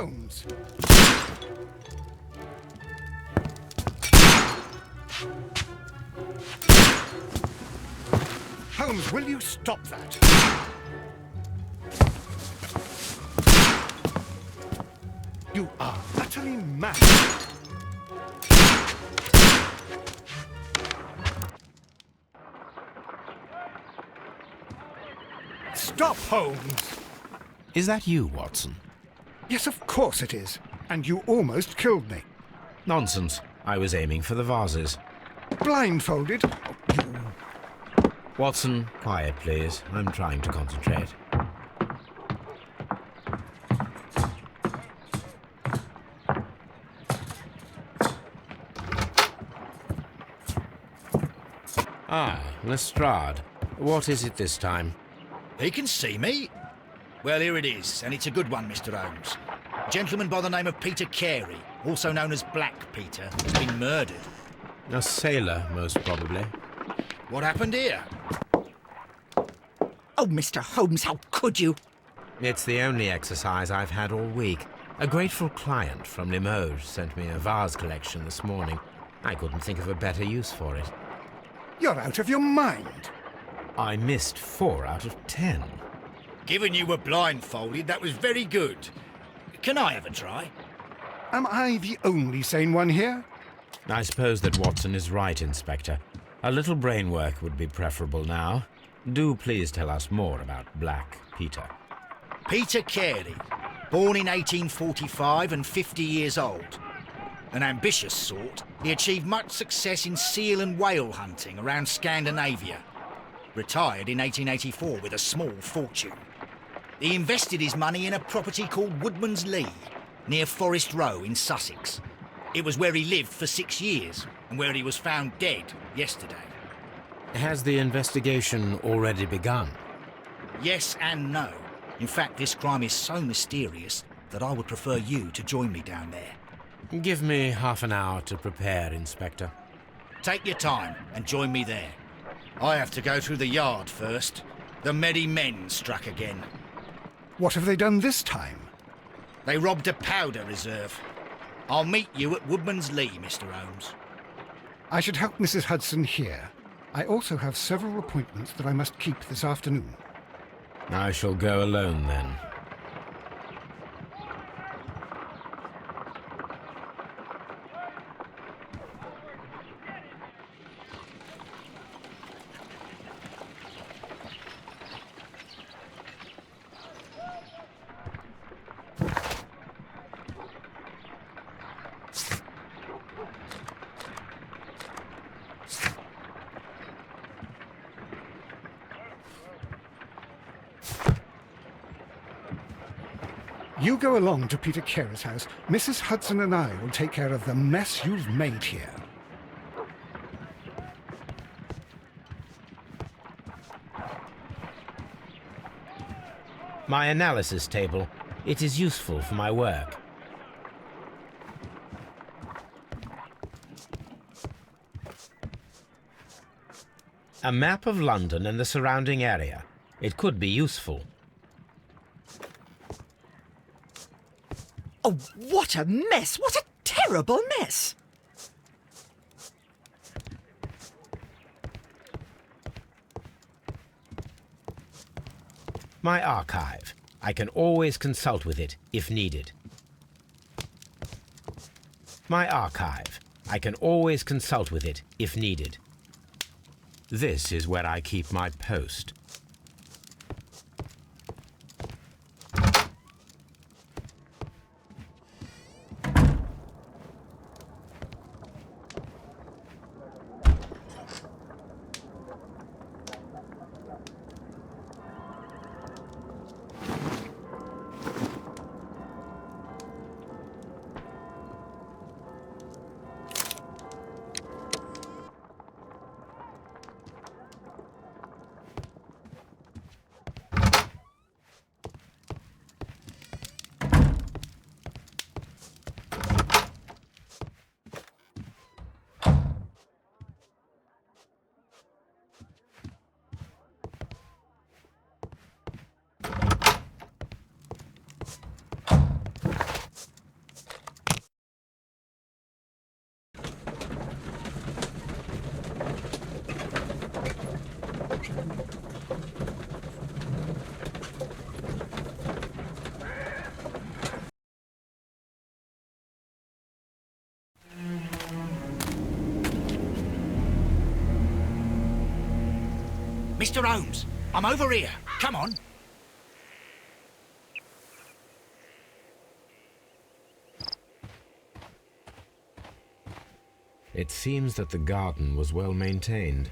Holmes! Holmes, will you stop that? You are utterly mad. Stop, Holmes! Is that you, Watson? Yes, of course it is. And you almost killed me. Nonsense. I was aiming for the vases. Blindfolded? Watson, quiet, please. I'm trying to concentrate. Ah, Lestrade. What is it this time? He can see me. Well, here it is, and it's a good one, Mr. Holmes. A gentleman by the name of Peter Carey, also known as Black Peter, has been murdered. A sailor, most probably. What happened here? Oh, Mr. Holmes, how could you? It's the only exercise I've had all week. A grateful client from Limoges sent me a vase collection this morning. I couldn't think of a better use for it. You're out of your mind. I missed 4 out of 10. Given you were blindfolded, that was very good. Can I have a try? Am I the only sane one here? I suppose that Watson is right, Inspector. A little brain work would be preferable now. Do please tell us more about Black Peter. Peter Carey, born in 1845 and 50 years old. An ambitious sort, he achieved much success in seal and whale hunting around Scandinavia. Retired in 1884 with a small fortune. He invested his money in a property called Woodman's Lee, near Forest Row in Sussex. It was where he lived for 6 years, and where he was found dead yesterday. Has the investigation already begun? Yes and no. In fact, this crime is so mysterious that I would prefer you to join me down there. Give me half an hour to prepare, Inspector. Take your time and join me there. I have to go through the yard first. The merry men struck again. What have they done this time? They robbed a powder reserve. I'll meet you at Woodman's Lee, Mr. Holmes. I should help Mrs. Hudson here. I also have several appointments that I must keep this afternoon. I shall go alone, then. You go along to Peter Carey's house. Mrs. Hudson and I will take care of the mess you've made here. My analysis table. It is useful for my work. A map of London and the surrounding area. It could be useful. Oh, what a mess! What a terrible mess! My archive. I can always consult with it if needed. My archive. I can always consult with it if needed. This is where I keep my post. Mr. Holmes, I'm over here. Come on. It seems that the garden was well maintained.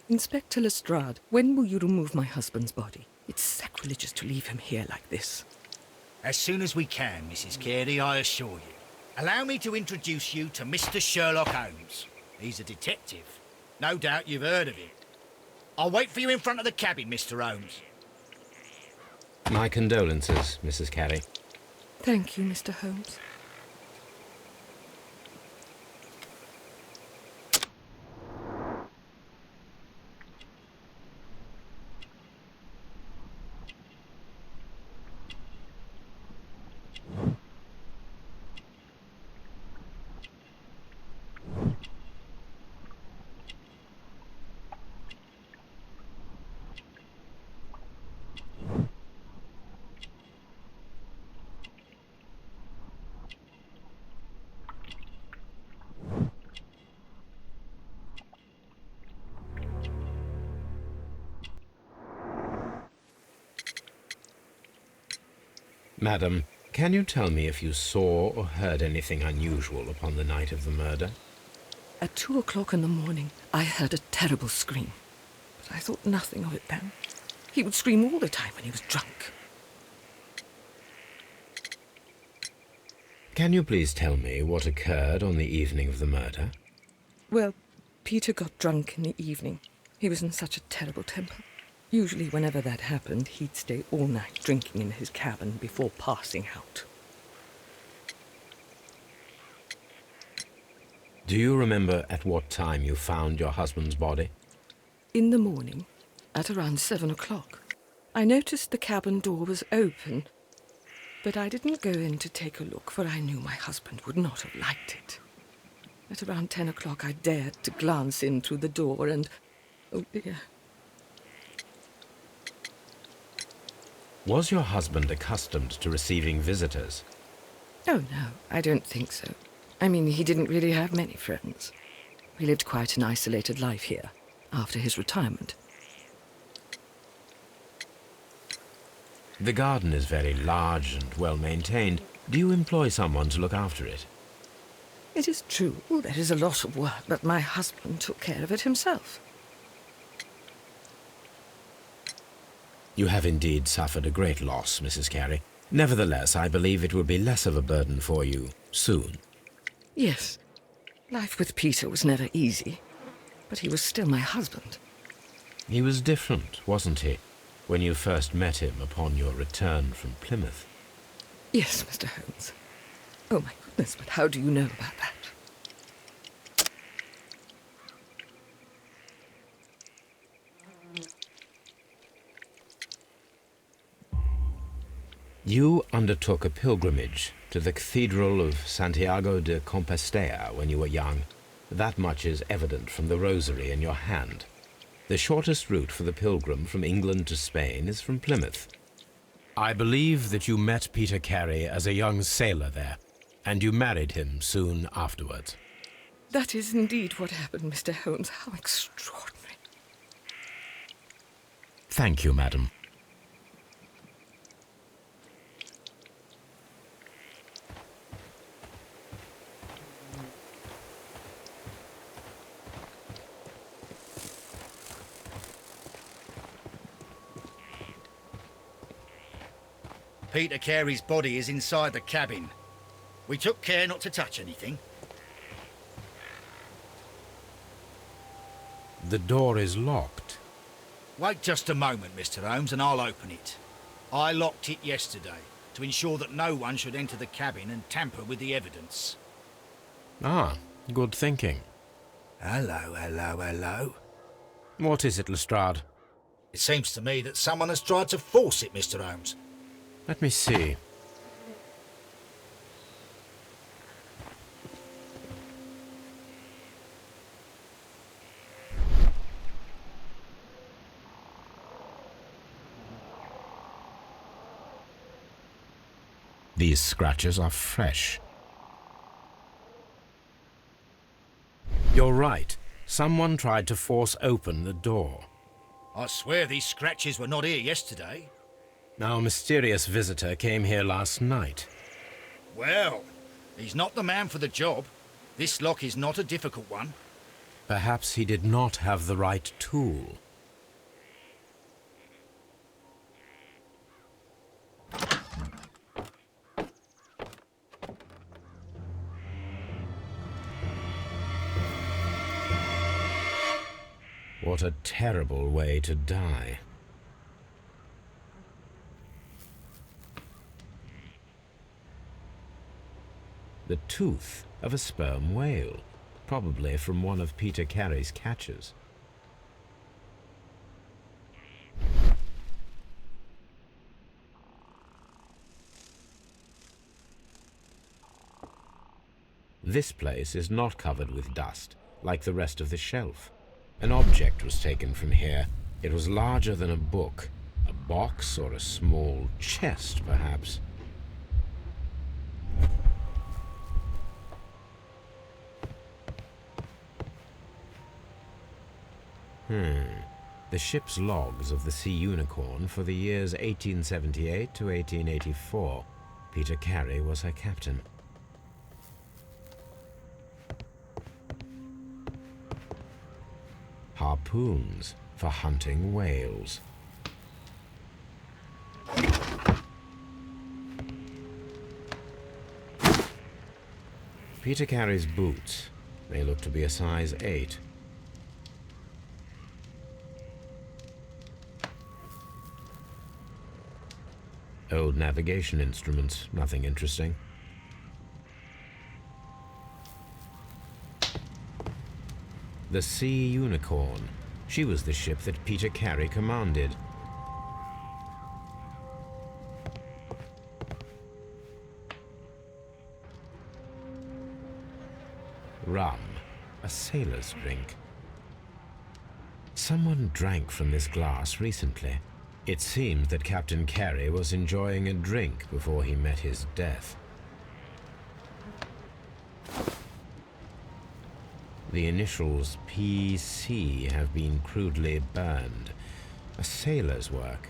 Inspector Lestrade, when will you remove my husband's body? It's sacrilegious to leave him here like this. As soon as we can, Mrs. Carey, I assure you. Allow me to introduce you to Mr. Sherlock Holmes. He's a detective. No doubt you've heard of him. I'll wait for you in front of the cabin, Mr. Holmes. My condolences, Mrs. Carey. Thank you, Mr. Holmes. Madam, can you tell me if you saw or heard anything unusual upon the night of the murder? At 2 o'clock in the morning, I heard a terrible scream. But I thought nothing of it then. He would scream all the time when he was drunk. Can you please tell me what occurred on the evening of the murder? Well, Peter got drunk in the evening. He was in such a terrible temper. Usually whenever that happened, he'd stay all night drinking in his cabin before passing out. Do you remember at what time you found your husband's body? In the morning, at around 7 o'clock. I noticed the cabin door was open, but I didn't go in to take a look, for I knew my husband would not have liked it. At around 10 o'clock, I dared to glance in through the door and... oh dear. Was your husband accustomed to receiving visitors? Oh, no, I don't think so. I mean, he didn't really have many friends. He lived quite an isolated life here, after his retirement. The garden is very large and well maintained. Do you employ someone to look after it? It is true, there is a lot of work, but my husband took care of it himself. You have indeed suffered a great loss, Mrs. Carey. Nevertheless, I believe it will be less of a burden for you soon. Yes. Life with Peter was never easy, but he was still my husband. He was different, wasn't he, when you first met him upon your return from Plymouth? Yes, Mr. Holmes. Oh, my goodness, but how do you know about that? You undertook a pilgrimage to the Cathedral of Santiago de Compostela when you were young. That much is evident from the rosary in your hand. The shortest route for the pilgrim from England to Spain is from Plymouth. I believe that you met Peter Carey as a young sailor there, and you married him soon afterwards. That is indeed what happened, Mr. Holmes. How extraordinary. Thank you, madam. Peter Carey's body is inside the cabin. We took care not to touch anything. The door is locked. Wait just a moment, Mr. Holmes, and I'll open it. I locked it yesterday to ensure that no one should enter the cabin and tamper with the evidence. Ah, good thinking. Hello, hello, hello. What is it, Lestrade? It seems to me that someone has tried to force it, Mr. Holmes. Let me see. These scratches are fresh. You're right. Someone tried to force open the door. I swear these scratches were not here yesterday. Our mysterious visitor came here last night. Well, he's not the man for the job. This lock is not a difficult one. Perhaps he did not have the right tool. What a terrible way to die. The tooth of a sperm whale, probably from one of Peter Carey's catches. This place is not covered with dust, like the rest of the shelf. An object was taken from here. It was larger than a book, a box or a small chest, perhaps. The ship's logs of the Sea Unicorn for the years 1878 to 1884. Peter Carey was her captain. Harpoons for hunting whales. Peter Carey's boots. They look to be a size 8. Old navigation instruments, nothing interesting. The Sea Unicorn. She was the ship that Peter Carey commanded. Rum, a sailor's drink. Someone drank from this glass recently. It seemed that Captain Carey was enjoying a drink before he met his death. The initials PC have been crudely burned. A sailor's work.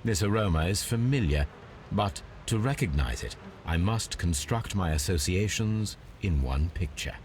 This aroma is familiar, but to recognize it, I must construct my associations in one picture.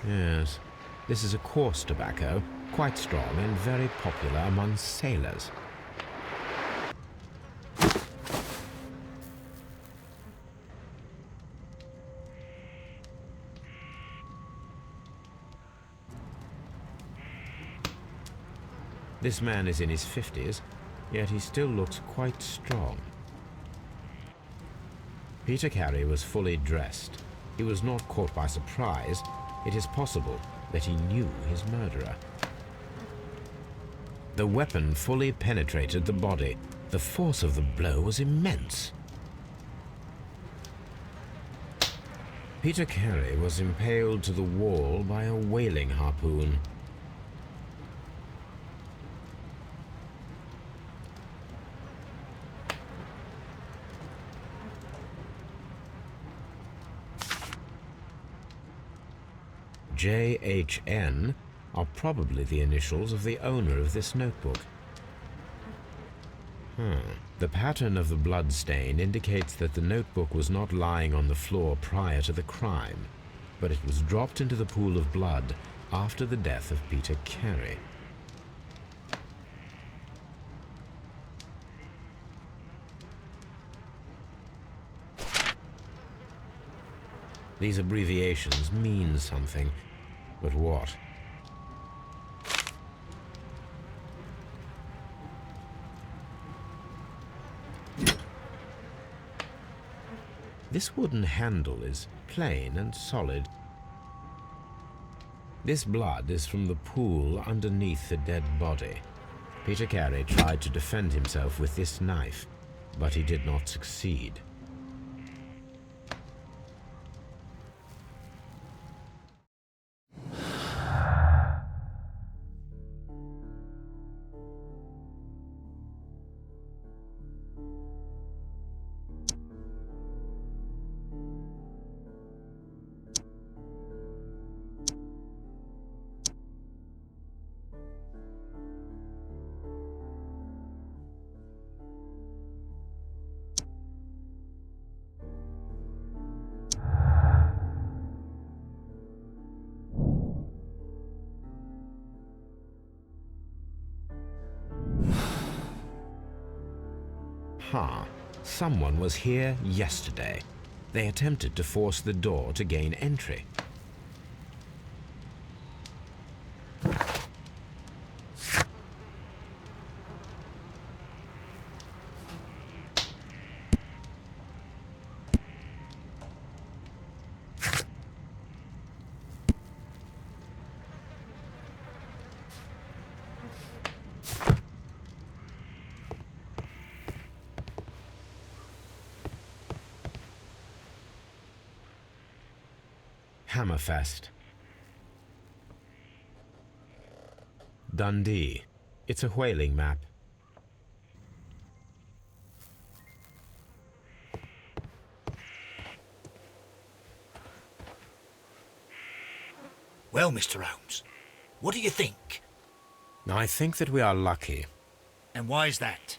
Yes, this is a coarse tobacco, quite strong and very popular among sailors. This man is in his 50s, yet he still looks quite strong. Peter Carey was fully dressed. He was not caught by surprise. It is possible that he knew his murderer. The weapon fully penetrated the body. The force of the blow was immense. Peter Carey was impaled to the wall by a whaling harpoon. JHN are probably the initials of the owner of this notebook. The pattern of the blood stain indicates that the notebook was not lying on the floor prior to the crime, but it was dropped into the pool of blood after the death of Peter Carey. These abbreviations mean something, but what? This wooden handle is plain and solid. This blood is from the pool underneath the dead body. Peter Carey tried to defend himself with this knife, but he did not succeed. Someone was here yesterday. They attempted to force the door to gain entry. Hammerfest. Dundee. It's a whaling map. Well, Mr. Holmes, what do you think? I think that we are lucky. And why is that?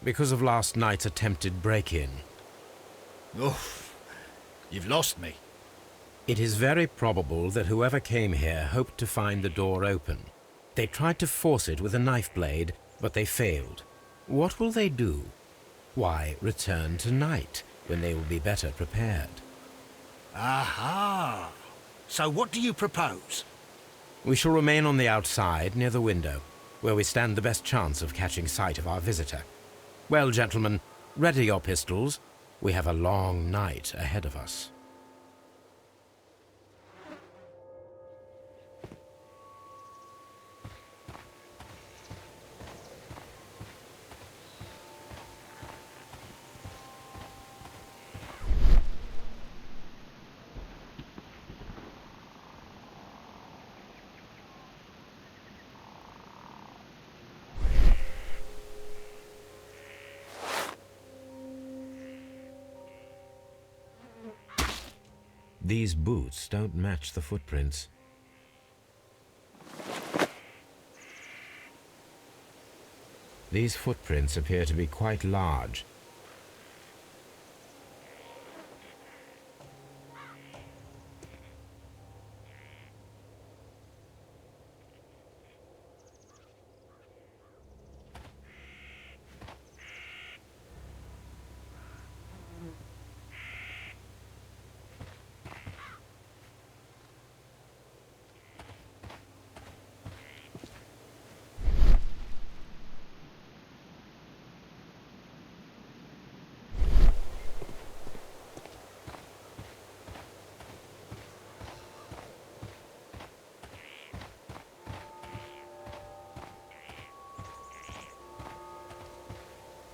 Because of last night's attempted break-in. Oof, you've lost me. It is very probable that whoever came here hoped to find the door open. They tried to force it with a knife blade, but they failed. What will they do? Why, return tonight, when they will be better prepared. Aha! So what do you propose? We shall remain on the outside, near the window, where we stand the best chance of catching sight of our visitor. Well, gentlemen, ready your pistols. We have a long night ahead of us. These boots don't match the footprints. These footprints appear to be quite large.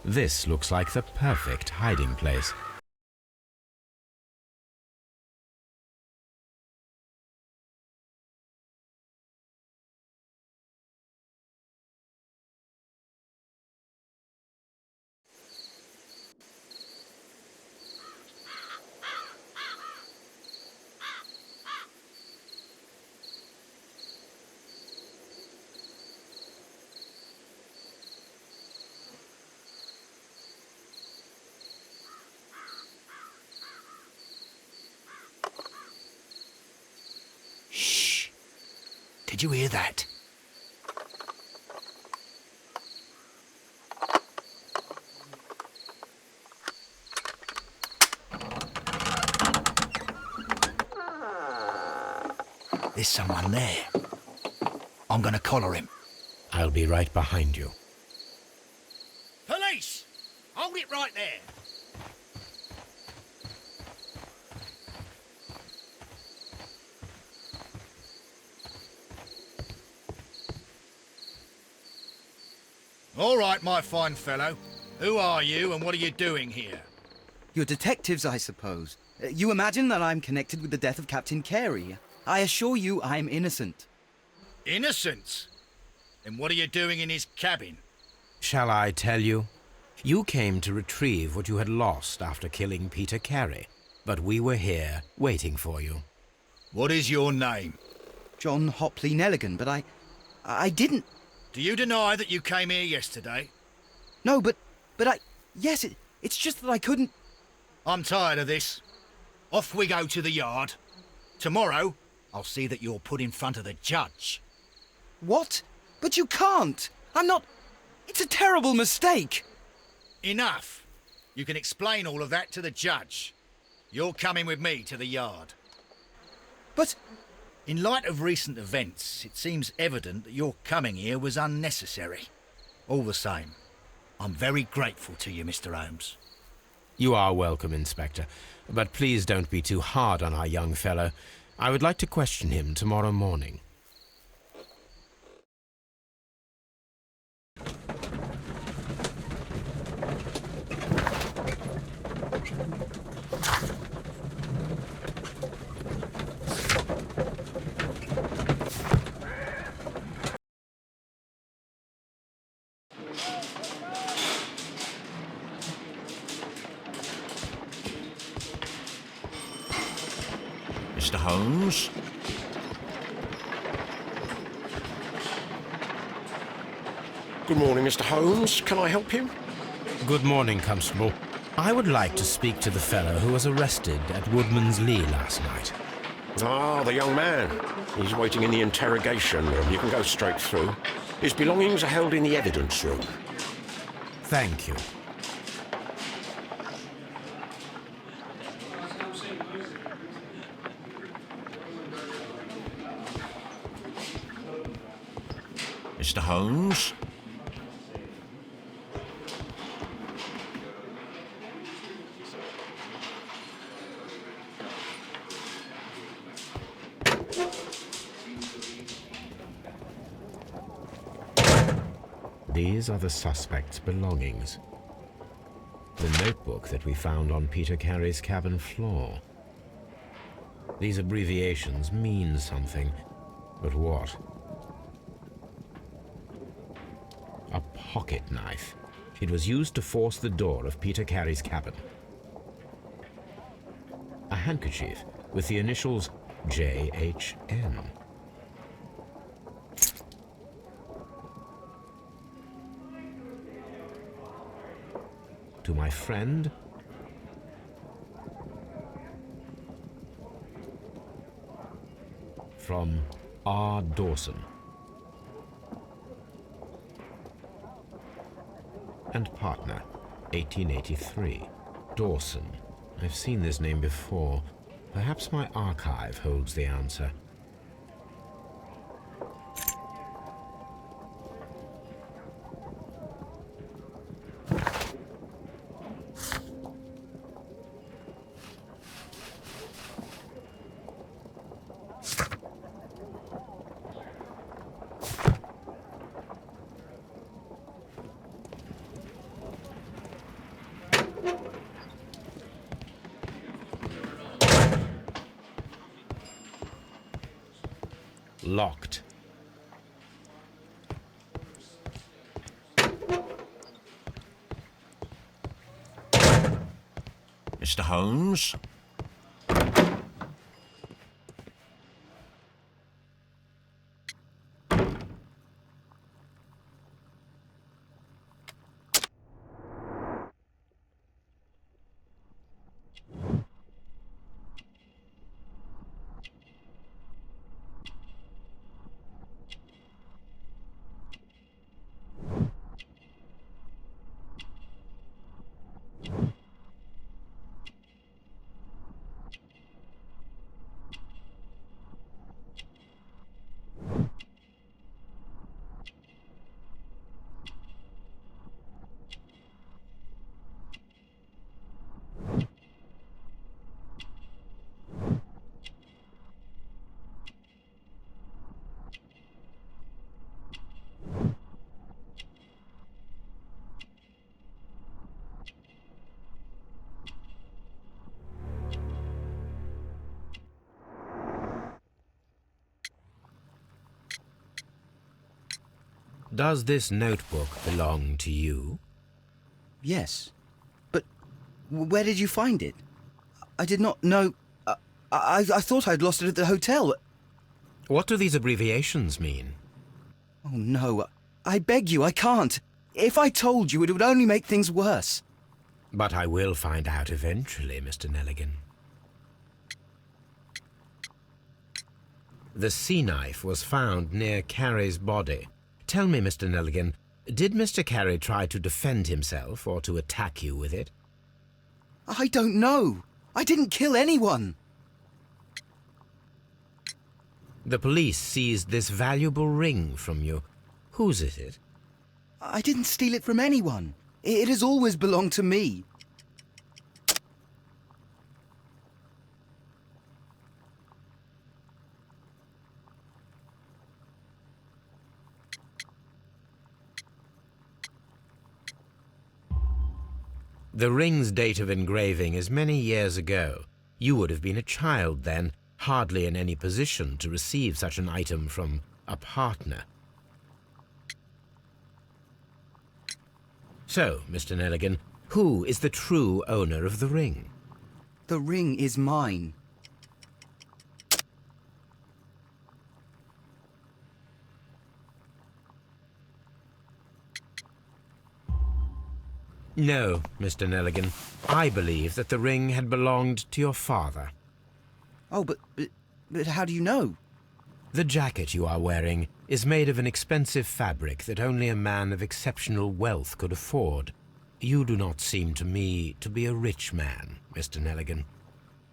This looks like the perfect hiding place. you hear that? There's someone there. I'm gonna collar him. I'll be right behind you. Police! Hold it right there. All right, my fine fellow. Who are you and what are you doing here? You're detectives, I suppose. You imagine that I'm connected with the death of Captain Carey. I assure you I'm innocent. Innocent? Then what are you doing in his cabin? Shall I tell you? You came to retrieve what you had lost after killing Peter Carey, but we were here waiting for you. What is your name? John Hopley Nelligan, but I didn't... Do you deny that you came here yesterday? No, but yes, it's just that I couldn't... I'm tired of this. Off we go to the yard. Tomorrow, I'll see that you're put in front of the judge. What? But you can't! I'm not... It's a terrible mistake! Enough. You can explain all of that to the judge. You're coming with me to the yard. But... In light of recent events, it seems evident that your coming here was unnecessary. All the same, I'm very grateful to you, Mr. Holmes. You are welcome, Inspector, but please don't be too hard on our young fellow. I would like to question him tomorrow morning. Mr. Holmes? Good morning, Mr. Holmes. Can I help you? Good morning, Constable. I would like to speak to the fellow who was arrested at Woodman's Lee last night. Ah, the young man. He's waiting in the interrogation room. You can go straight through. His belongings are held in the evidence room. Thank you. Mr. Holmes? These are the suspect's belongings. The notebook that we found on Peter Carey's cabin floor. These abbreviations mean something, but what? A pocket knife. It was used to force the door of Peter Carey's cabin. A handkerchief with the initials JHN. To my friend, from R. Dawson. And partner, 1883. Dawson. I've seen this name before. Perhaps my archive holds the answer. Locked. Mr. Holmes? Does this notebook belong to you? Yes. But where did you find it? I did not know... I thought I'd lost it at the hotel. What do these abbreviations mean? Oh, no. I beg you, I can't. If I told you, it would only make things worse. But I will find out eventually, Mr. Nelligan. The sea knife was found near Carey's body. Tell me, Mr. Nelligan, did Mr. Carey try to defend himself or to attack you with it? I don't know. I didn't kill anyone. The police seized this valuable ring from you. Whose is it? I didn't steal it from anyone. It has always belonged to me. The ring's date of engraving is many years ago. You would have been a child then, hardly in any position to receive such an item from a partner. So, Mr. Nelligan, who is the true owner of the ring? The ring is mine. No, Mr. Nelligan. I believe that the ring had belonged to your father. Oh, but how do you know? The jacket you are wearing is made of an expensive fabric that only a man of exceptional wealth could afford. You do not seem to me to be a rich man, Mr. Nelligan.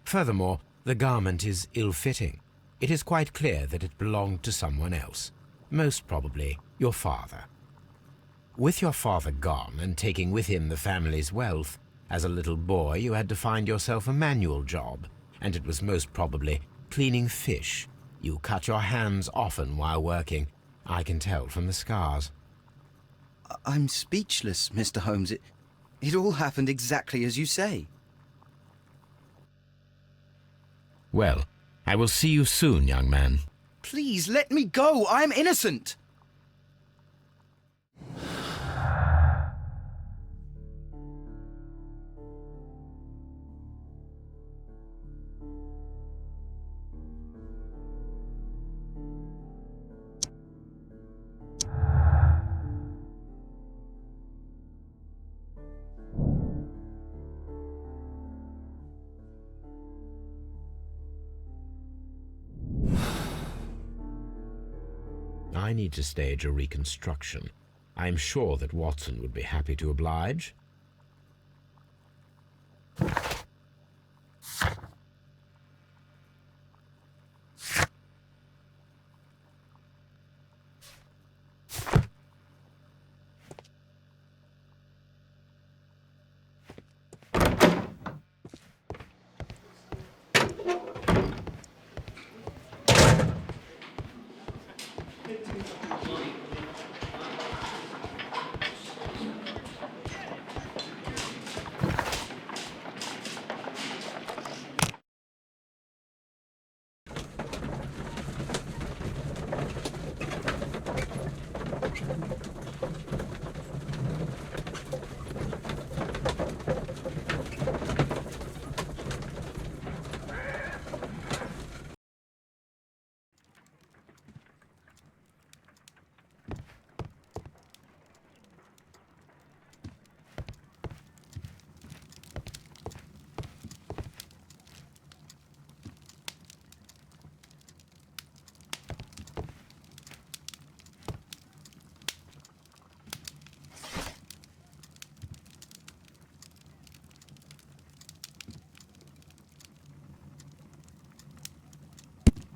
Furthermore, the garment is ill-fitting. It is quite clear that it belonged to someone else, most probably your father. With your father gone and taking with him the family's wealth, as a little boy you had to find yourself a manual job, and it was most probably cleaning fish. You cut your hands often while working. I can tell from the scars. I'm speechless, Mr. Holmes. It all happened exactly as you say. Well, I will see you soon, young man. Please, let me go. I'm innocent. I need to stage a reconstruction. I am sure that Watson would be happy to oblige.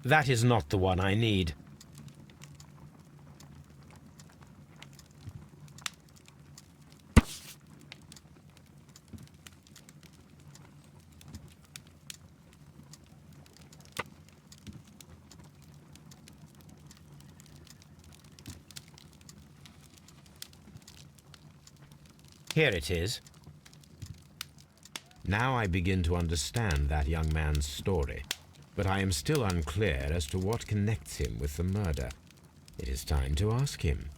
That is not the one I need. Here it is. Now I begin to understand that young man's story, but I am still unclear as to what connects him with the murder. It is time to ask him.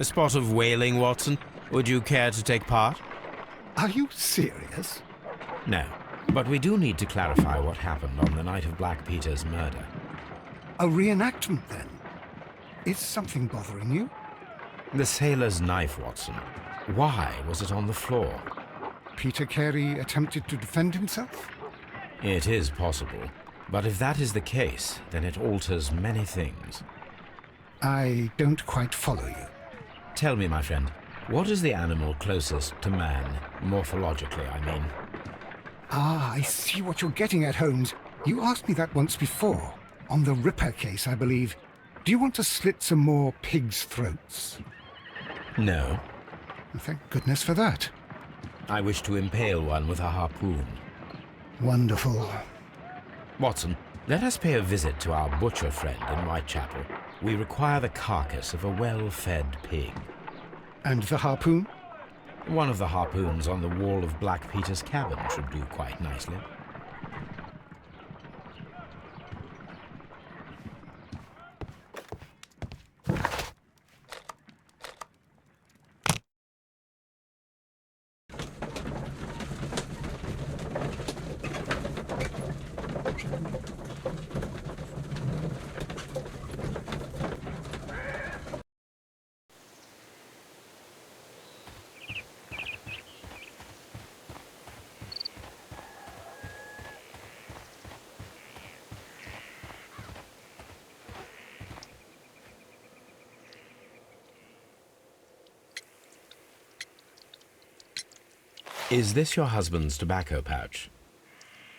A spot of whaling, Watson? Would you care to take part? Are you serious? No, but we do need to clarify what happened on the night of Black Peter's murder. A reenactment, then? Is something bothering you? The sailor's knife, Watson. Why was it on the floor? Peter Carey attempted to defend himself? It is possible, but if that is the case, then it alters many things. I don't quite follow you. Tell me, my friend, what is the animal closest to man, morphologically, I mean? Ah, I see what you're getting at, Holmes. You asked me that once before. On the Ripper case, I believe. Do you want to slit some more pigs' throats? No. Thank goodness for that. I wish to impale one with a harpoon. Wonderful. Watson, let us pay a visit to our butcher friend in Whitechapel. We require the carcass of a well-fed pig. And the harpoon? One of the harpoons on the wall of Black Peter's cabin should do quite nicely. Is this your husband's tobacco pouch?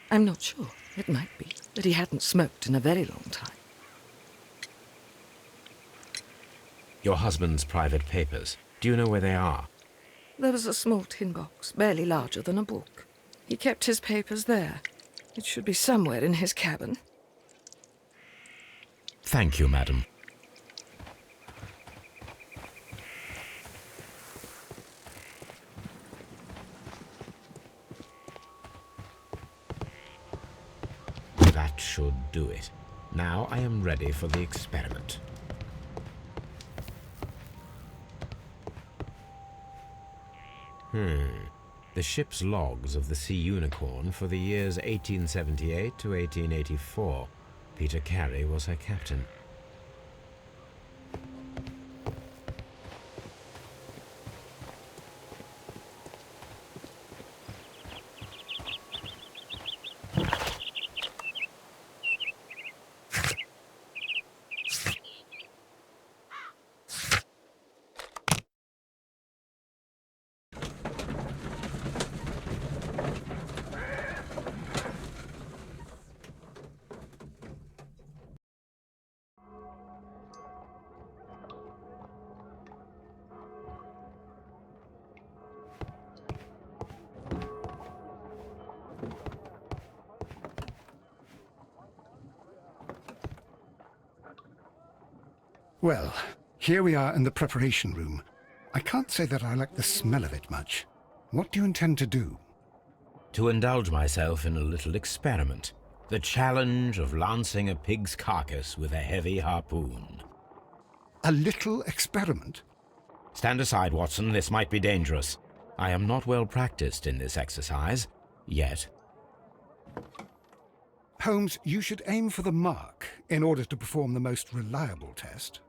I'm not sure. It might be, but he hadn't smoked in a very long time. Your husband's private papers. Do you know where they are? There was a small tin box, barely larger than a book. He kept his papers there. It should be somewhere in his cabin. Thank you, madam. That should do it. Now I am ready for the experiment. The ship's logs of the Sea Unicorn for the years 1878 to 1884. Peter Carey was her captain. Well, here we are in the preparation room. I can't say that I like the smell of it much. What do you intend to do? To indulge myself in a little experiment. The challenge of lancing a pig's carcass with a heavy harpoon. A little experiment? Stand aside, Watson. This might be dangerous. I am not well practiced in this exercise. Yet. Holmes, you should aim for the mark in order to perform the most reliable test.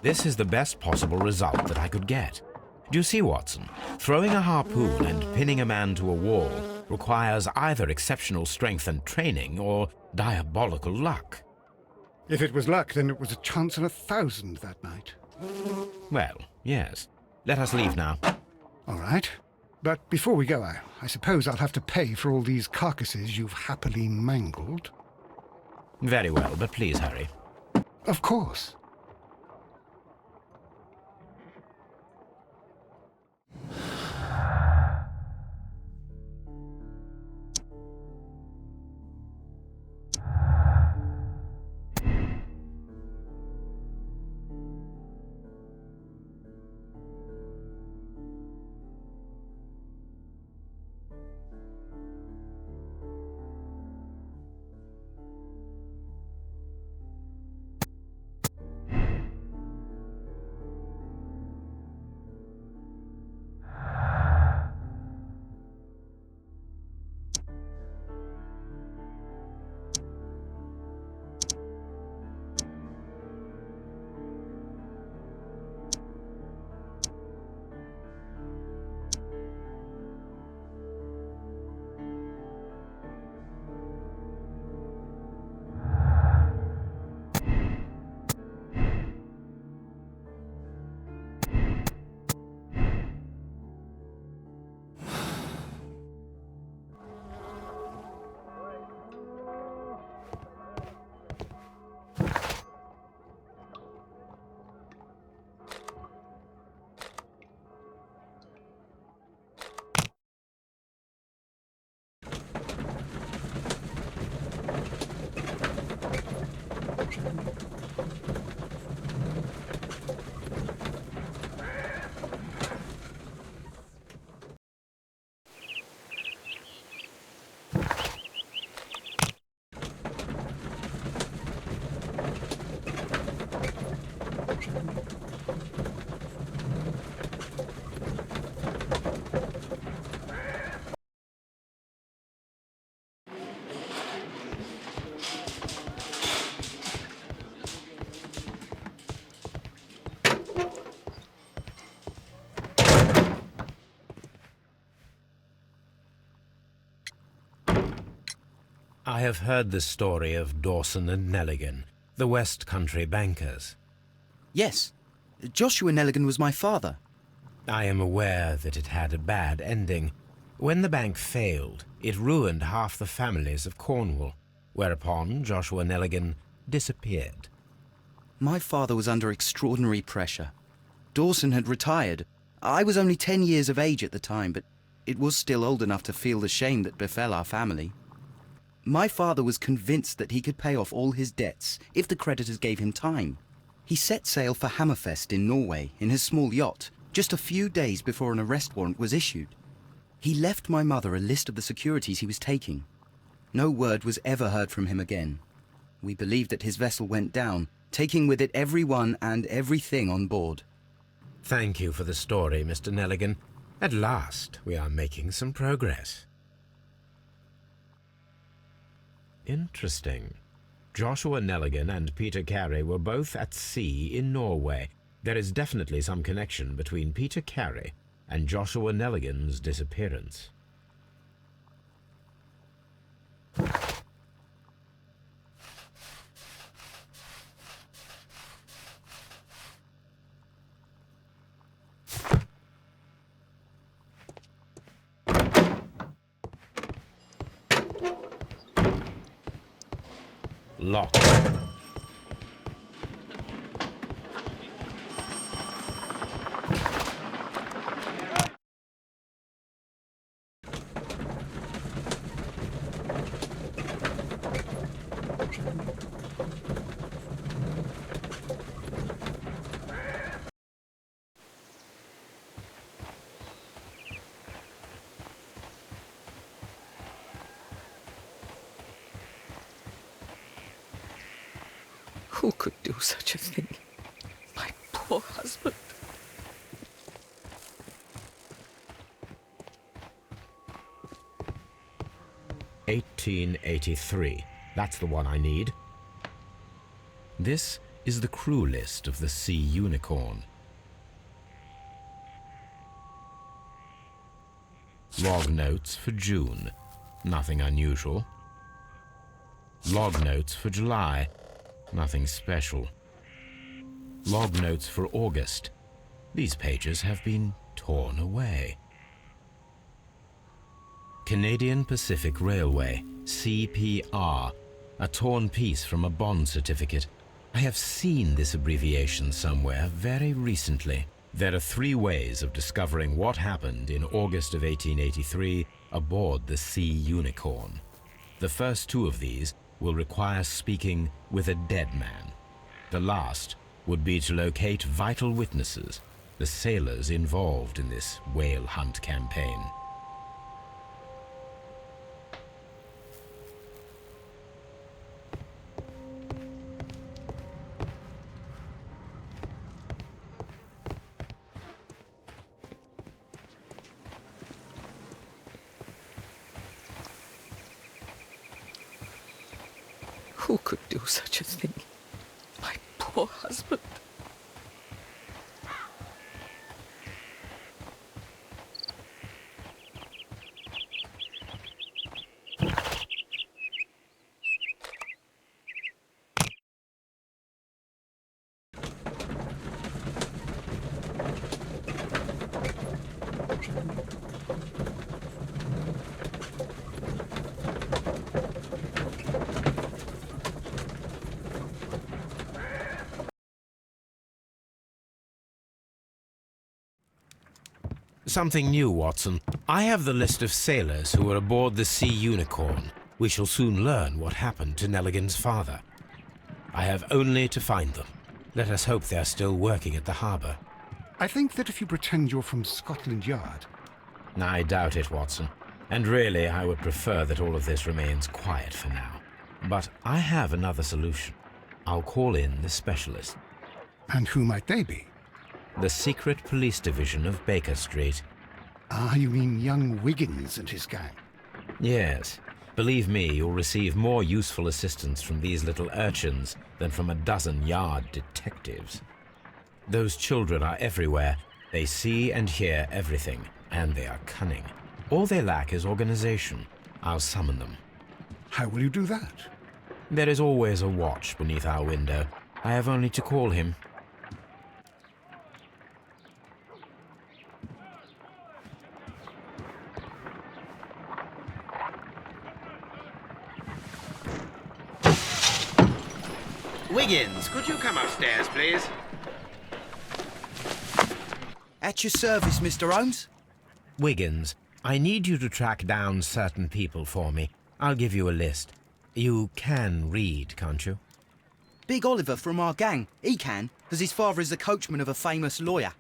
This is the best possible result that I could get. Do you see, Watson? Throwing a harpoon and pinning a man to a wall requires either exceptional strength and training or diabolical luck. If it was luck, then it was a chance in 1,000 that night. Well, yes. Let us leave now. All right. But before we go, I suppose I'll have to pay for all these carcasses you've happily mangled. Very well, but please hurry. Of course. I have heard the story of Dawson and Nelligan, the West Country bankers. Yes, Joshua Nelligan was my father. I am aware that it had a bad ending. When the bank failed, it ruined half the families of Cornwall, whereupon Joshua Nelligan disappeared. My father was under extraordinary pressure. Dawson had retired. I was only 10 years of age at the time, but it was still old enough to feel the shame that befell our family. My father was convinced that he could pay off all his debts if the creditors gave him time. He set sail for Hammerfest in Norway in his small yacht, just a few days before an arrest warrant was issued. He left my mother a list of the securities he was taking. No word was ever heard from him again. We believe that his vessel went down, taking with it everyone and everything on board. Thank you for the story, Mr. Nelligan. At last, we are making some progress. Interesting. Joshua Nelligan and Peter Carey were both at sea in Norway. There is definitely some connection between Peter Carey and Joshua Nelligan's disappearance. Locked. Who could do such a thing? My poor husband. "1883. That's the one I need. This is the crew list of the Sea Unicorn. Log notes for June. Nothing unusual. Log notes for July. Nothing special. Log notes for August. These pages have been torn away. Canadian Pacific Railway, CPR, a torn piece from a bond certificate. I have seen this abbreviation somewhere very recently. There are 3 ways of discovering what happened in August of 1883 aboard the Sea Unicorn. The first 2 of these will require speaking with a dead man. The last would be to locate vital witnesses, the sailors involved in this whale hunt campaign. Who could do such a thing? My poor husband. Something new, Watson. I have the list of sailors who were aboard the Sea Unicorn. We shall soon learn what happened to Nelligan's father. I have only to find them. Let us hope they are still working at the harbour. I think that if you pretend you're from Scotland Yard... I doubt it, Watson. And really, I would prefer that all of this remains quiet for now. But I have another solution. I'll call in the specialist. And who might they be? The secret police division of Baker Street. Ah, you mean young Wiggins and his gang? Yes. Believe me, you'll receive more useful assistance from these little urchins than from a dozen yard detectives. Those children are everywhere. They see and hear everything, and they are cunning. All they lack is organization. I'll summon them. How will you do that? There is always a watch beneath our window. I have only to call him. Wiggins, could you come upstairs, please? At your service, Mr. Holmes. Wiggins, I need you to track down certain people for me. I'll give you a list. You can read, can't you? Big Oliver from our gang. He can, because his father is the coachman of a famous lawyer.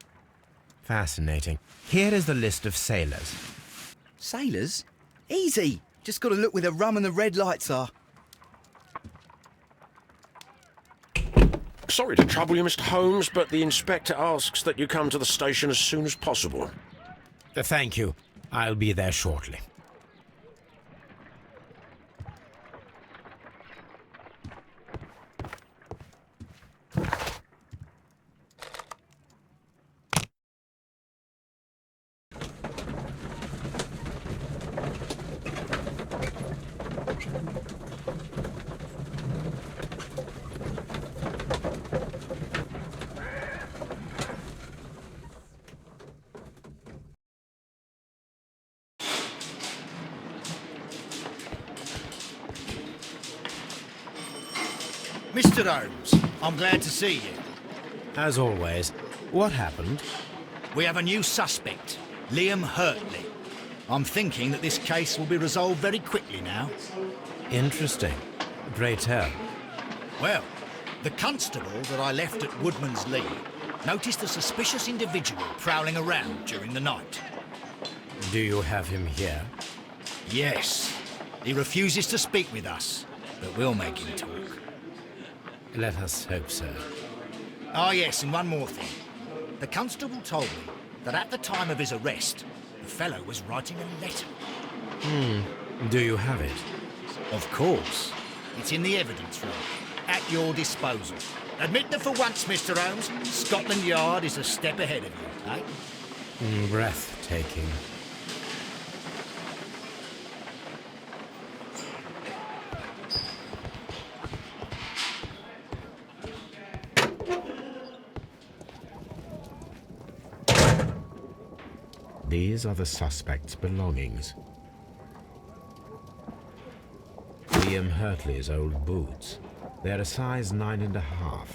Fascinating. Here is the list of sailors. Sailors? Easy. Just got to look where the rum and the red lights are. Sorry to trouble you, Mr. Holmes, but the inspector asks that you come to the station as soon as possible. Thank you. I'll be there shortly. Mr. Holmes, I'm glad to see you. As always, what happened? We have a new suspect, Liam Hurtley. I'm thinking that this case will be resolved very quickly now. Interesting. Pray tell. Well, the constable that I left at Woodman's Lee noticed a suspicious individual prowling around during the night. Do you have him here? Yes. He refuses to speak with us, but we'll make him talk. Let us hope so. Ah, yes, and one more thing. The constable told me that at the time of his arrest, the fellow was writing a letter. Do you have it? Of course. It's in the evidence room, at your disposal. Admit that for once, Mr. Holmes, Scotland Yard is a step ahead of you, eh? Breathtaking. These are the suspect's belongings. Liam Hurtley's old boots. They're a size 9.5.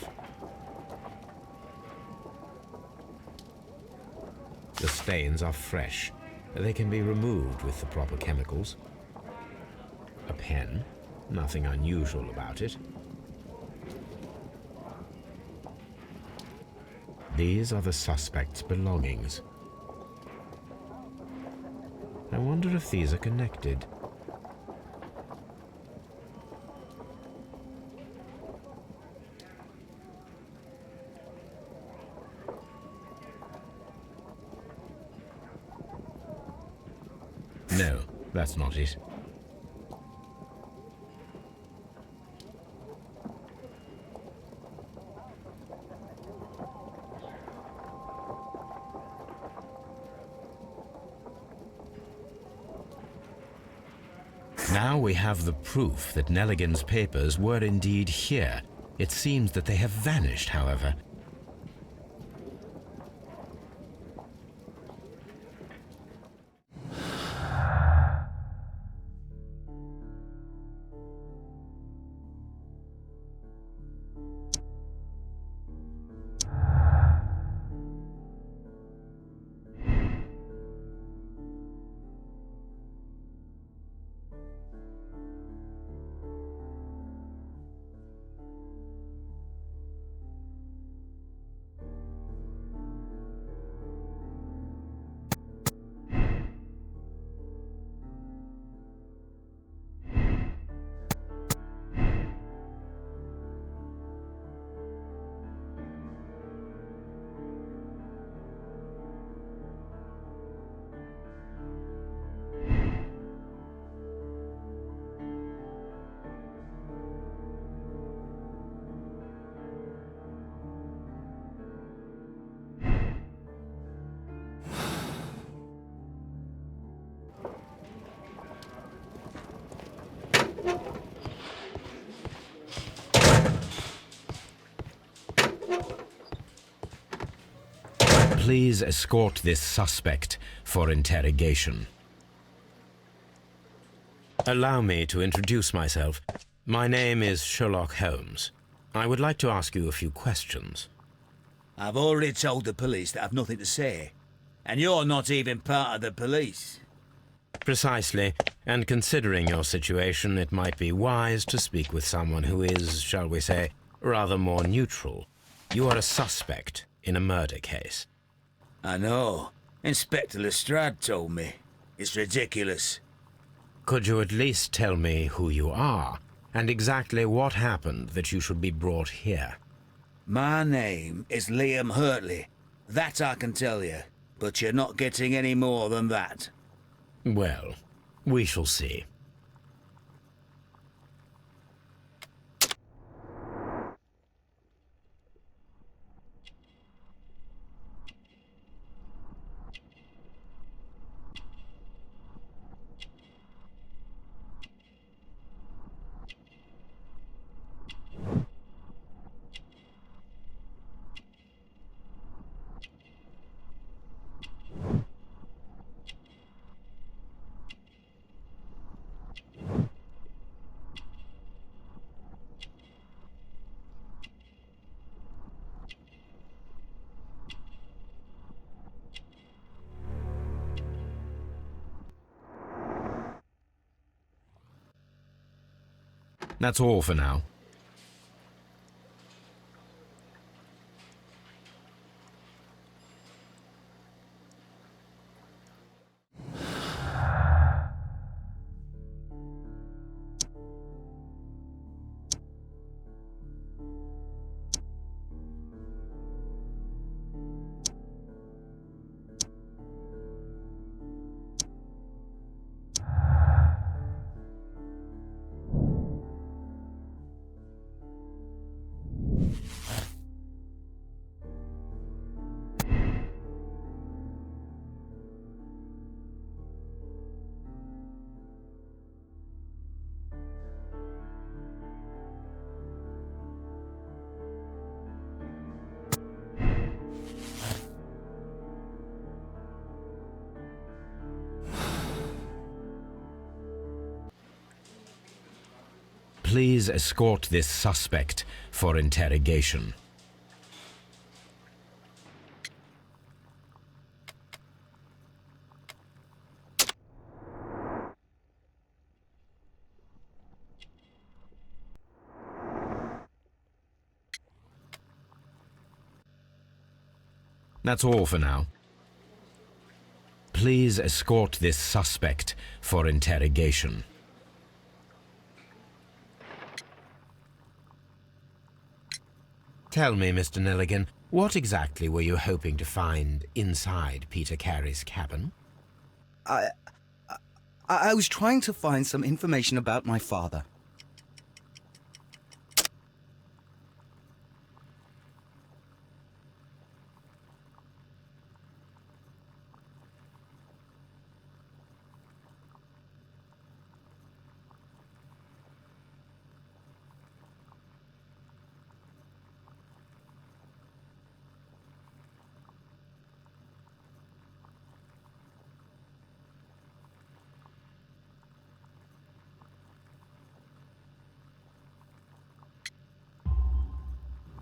The stains are fresh. They can be removed with the proper chemicals. A pen. Nothing unusual about it. These are the suspect's belongings. I wonder if these are connected. No, that's not it. Now we have the proof that Nelligan's papers were indeed here. It seems that they have vanished, however. Please escort this suspect for interrogation. Allow me to introduce myself. My name is Sherlock Holmes. I would like to ask you a few questions. I've already told the police that I've nothing to say. And you're not even part of the police. Precisely, and considering your situation, it might be wise to speak with someone who is, shall we say, rather more neutral. You are a suspect in a murder case. I know. Inspector Lestrade told me. It's ridiculous. Could you at least tell me who you are, and exactly what happened that you should be brought here? My name is Liam Hurtley. That I can tell you. But you're not getting any more than that. Well, we shall see. That's all for now. Please escort this suspect for interrogation. That's all for now. Please escort this suspect for interrogation. Tell me, Mr. Nelligan, what exactly were you hoping to find inside Peter Carey's cabin? I was trying to find some information about my father.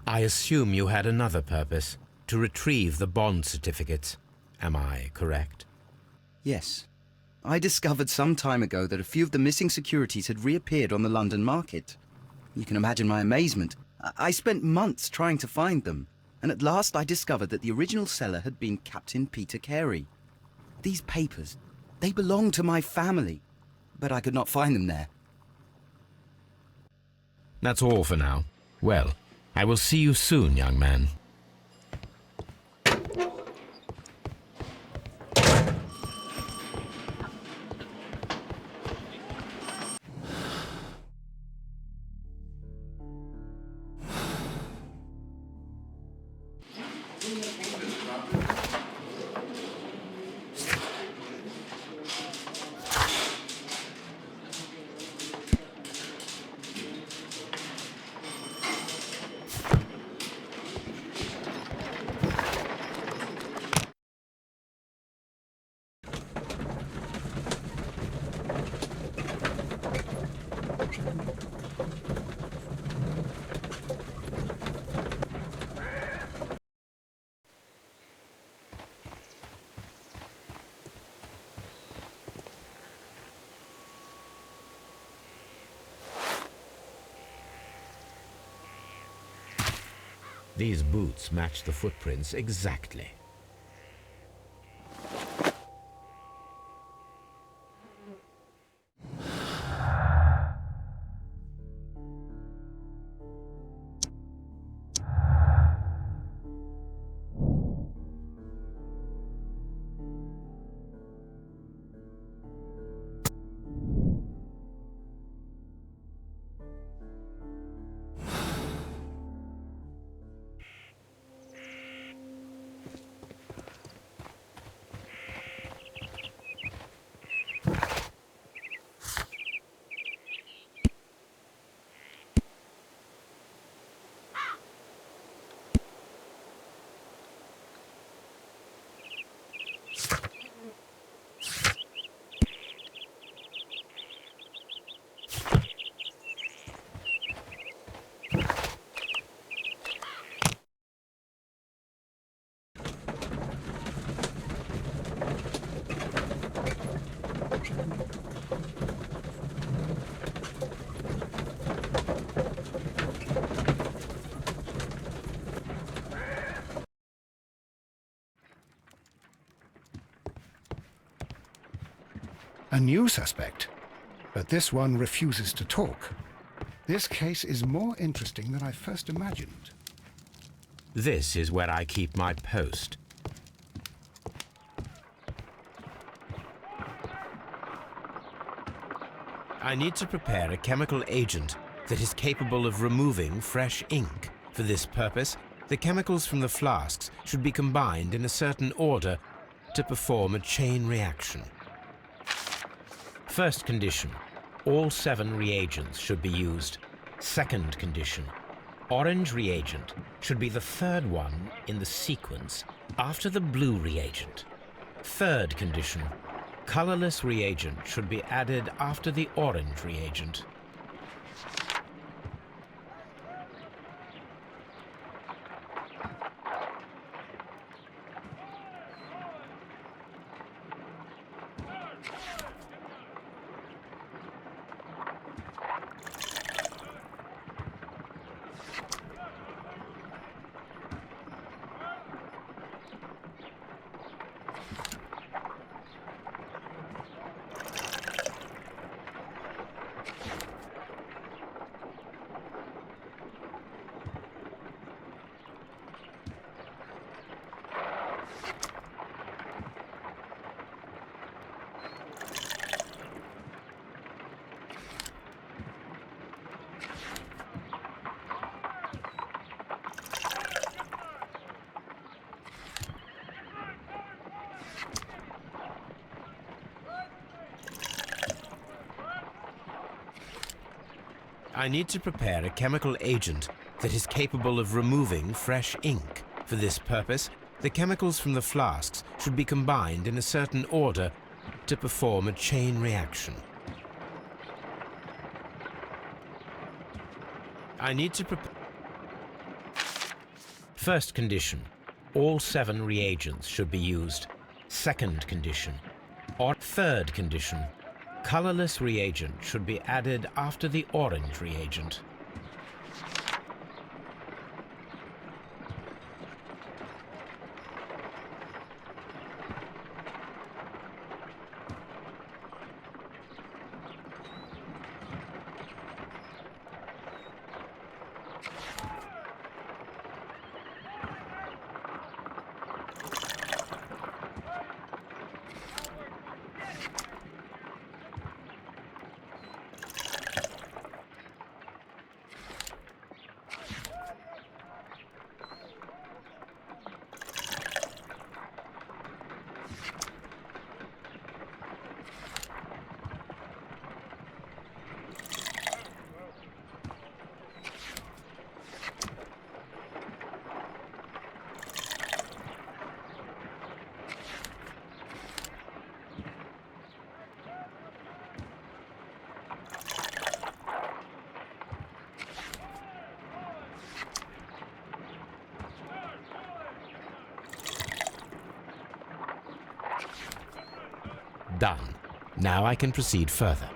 I assume you had another purpose, to retrieve the bond certificates. Am I correct? Yes. I discovered some time ago that a few of the missing securities had reappeared on the London market. You can imagine my amazement. I spent months trying to find them, and at last I discovered that the original seller had been Captain Peter Carey. These papers, they belonged to my family, but I could not find them there. That's all for now. Well, I will see you soon, young man. These boots match the footprints exactly. A new suspect, but this one refuses to talk. This case is more interesting than I first imagined. This is where I keep my post. I need to prepare a chemical agent that is capable of removing fresh ink. For this purpose, the chemicals from the flasks should be combined in a certain order to perform a chain reaction. First condition, all 7 reagents should be used. Second condition, orange reagent should be the third one in the sequence after the blue reagent. Third condition, colorless reagent should be added after the orange reagent. I need to prepare a chemical agent that is capable of removing fresh ink. For this purpose, the chemicals from the flasks should be combined in a certain order to perform a chain reaction. I need to prepare... First condition, all 7 reagents should be used. Second condition, or third condition, colorless reagent should be added after the orange reagent. Done. Now I can proceed further.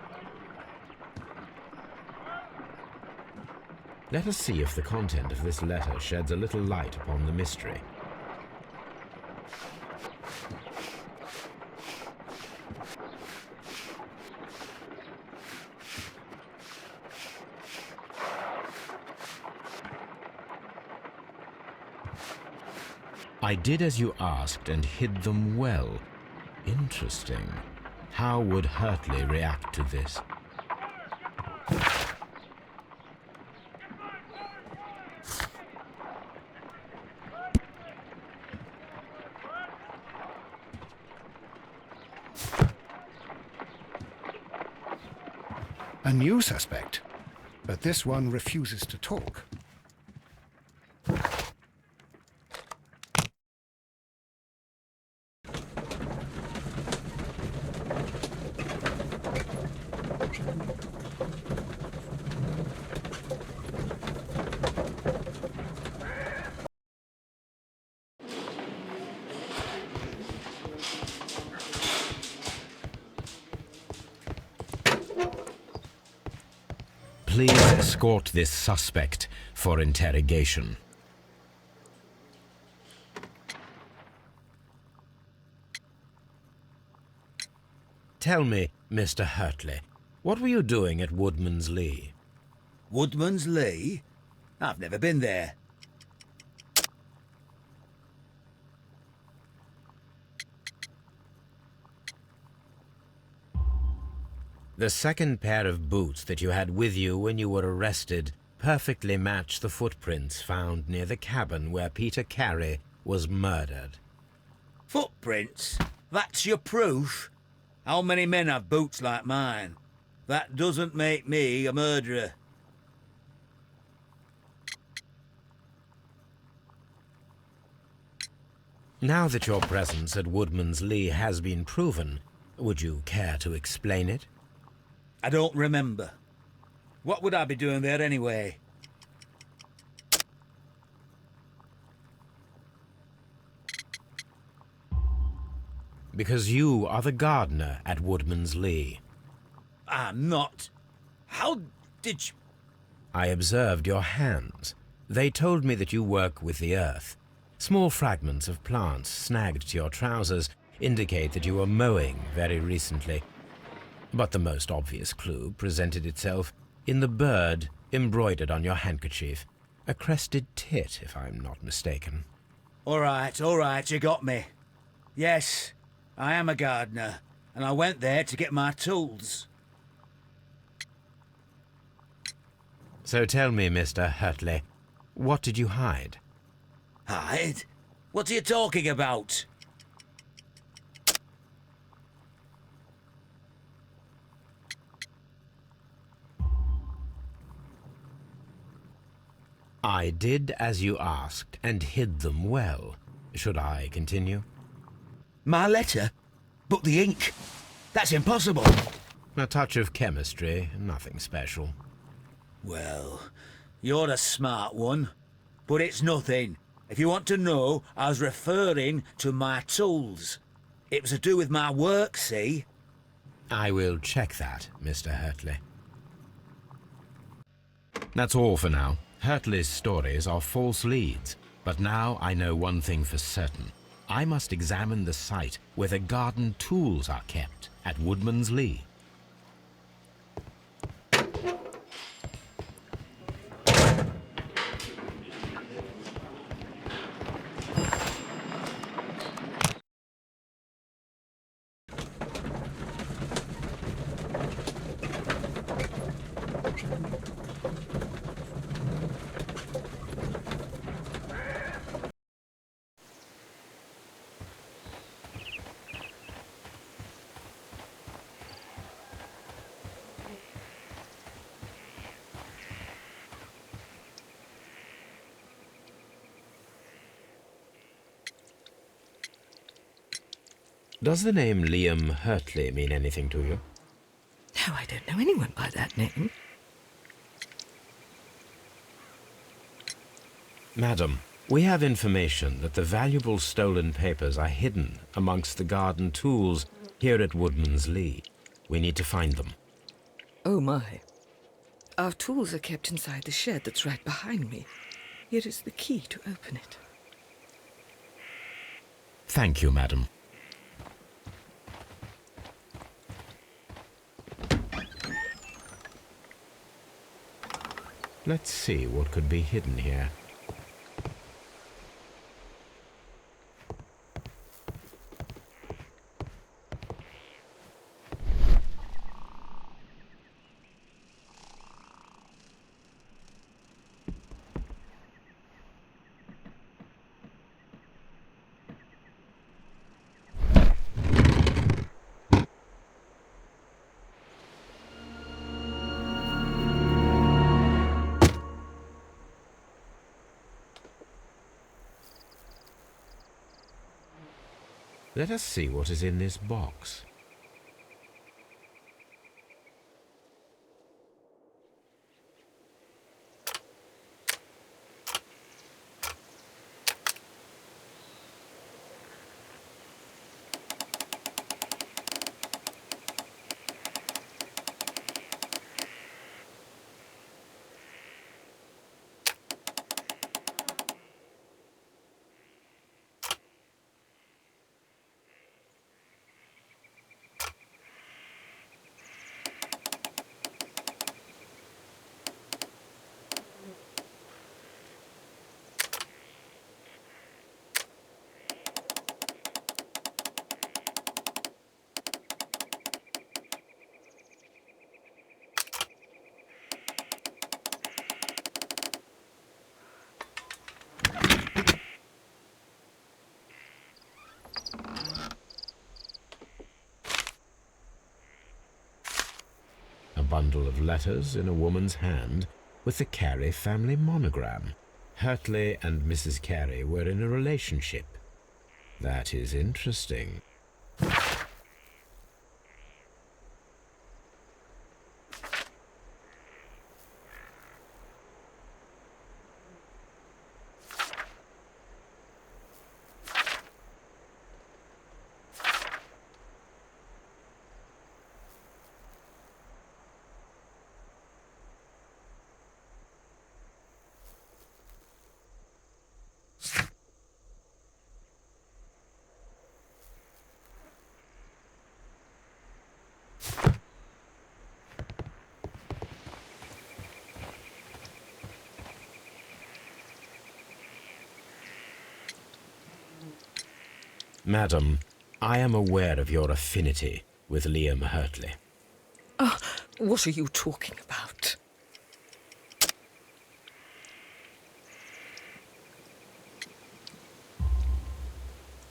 Let us see if the content of this letter sheds a little light upon the mystery. I did as you asked and hid them well. Interesting. How would Hurtley react to this? A new suspect, but this one refuses to talk. Please escort this suspect for interrogation. Tell me, Mr. Hurtley, what were you doing at Woodman's Lee? Woodman's Lee? I've never been there. The second pair of boots that you had with you when you were arrested perfectly match the footprints found near the cabin where Peter Carey was murdered. Footprints? That's your proof? How many men have boots like mine? That doesn't make me a murderer. Now that your presence at Woodman's Lee has been proven, would you care to explain it? I don't remember. What would I be doing there anyway? Because you are the gardener at Woodman's Lee. I'm not. How did you... I observed your hands. They told me that you work with the earth. Small fragments of plants snagged to your trousers indicate that you were mowing very recently. But the most obvious clue presented itself in the bird embroidered on your handkerchief. A crested tit, if I'm not mistaken. All right, you got me. Yes, I am a gardener, and I went there to get my tools. So tell me, Mr. Hurtley, what did you hide? Hide? What are you talking about? I did as you asked and hid them well. Should I continue? My letter? But the ink? That's impossible. A touch of chemistry, nothing special. Well, you're a smart one, but it's nothing. If you want to know, I was referring to my tools. It was to do with my work, see? I will check that, Mr. Hurtley. That's all for now. Hurtley's stories are false leads, but now I know one thing for certain. I must examine the site where the garden tools are kept at Woodman's Lee. Does the name Liam Hurtley mean anything to you? No, I don't know anyone by that name. Madam, we have information that the valuable stolen papers are hidden amongst the garden tools here at Woodman's Lee. We need to find them. Oh, my. Our tools are kept inside the shed that's right behind me. Here is the key to open it. Thank you, madam. Let's see what could be hidden here. Let us see what is in this box. Bundle of letters in a woman's hand with the Carey family monogram. Hurtley and Mrs. Carey were in a relationship. That is interesting. Madam, I am aware of your affinity with Liam Hurtley. Oh, what are you talking about?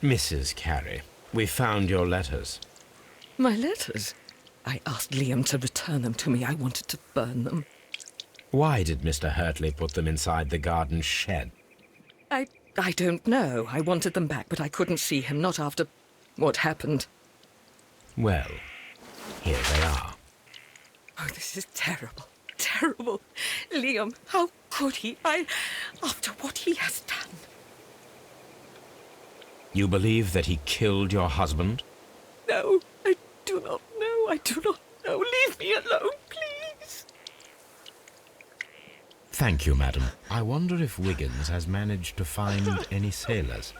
Mrs. Carey, we found your letters. My letters? I asked Liam to return them to me. I wanted to burn them. Why did Mr. Hurtley put them inside the garden shed? I don't know. I wanted them back, but I couldn't see him, not after what happened. Well, here they are. Oh, this is terrible. Terrible. Liam, how could he? After what he has done. You believe that he killed your husband? No, I do not know. I do not know. Leave me alone, please. Thank you, madam. I wonder if Wiggins has managed to find any sailors.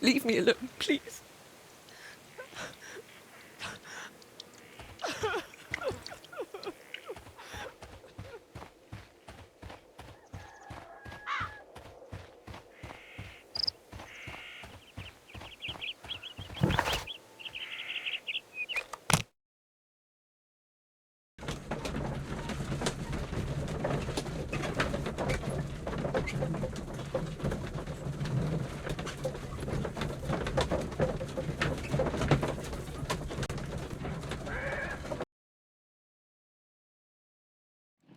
Leave me alone, please.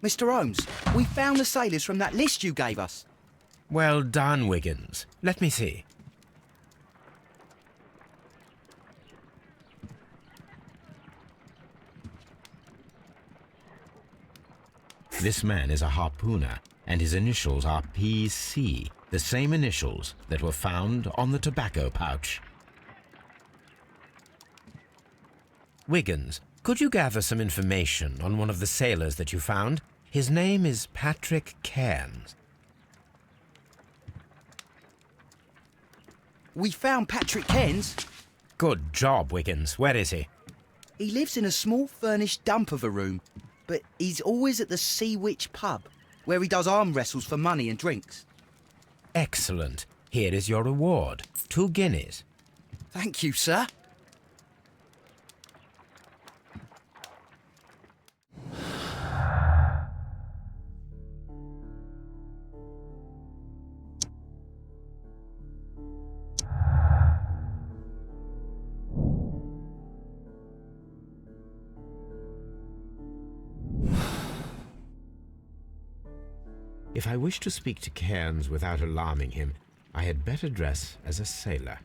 Mr. Holmes, we found the sailors from that list you gave us. Well done, Wiggins. Let me see. This man is a harpooner, and his initials are PC, the same initials that were found on the tobacco pouch. Wiggins, could you gather some information on one of the sailors that you found? His name is Patrick Cairns. We found Patrick Cairns. Good job, Wiggins. Where is he? He lives in a small furnished dump of a room, but he's always at the Sea Witch pub, where he does arm wrestles for money and drinks. Excellent. Here is your reward. 2 guineas. Thank you, sir. If I wish to speak to Cairns without alarming him, I had better dress as a sailor.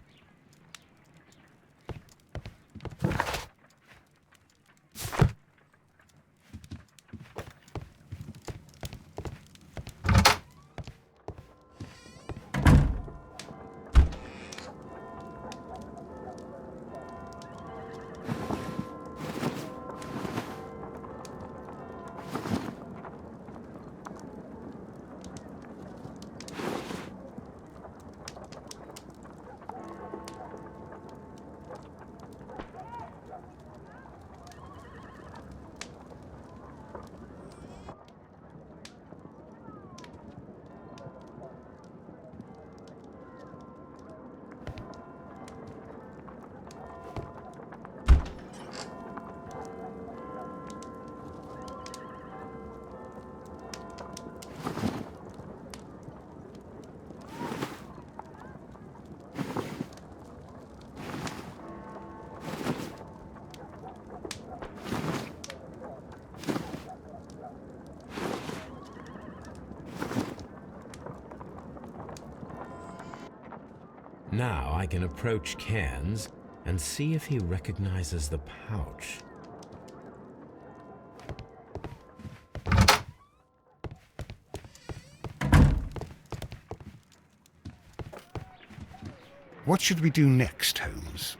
Now I can approach Cairns and see if he recognizes the pouch. What should we do next, Holmes?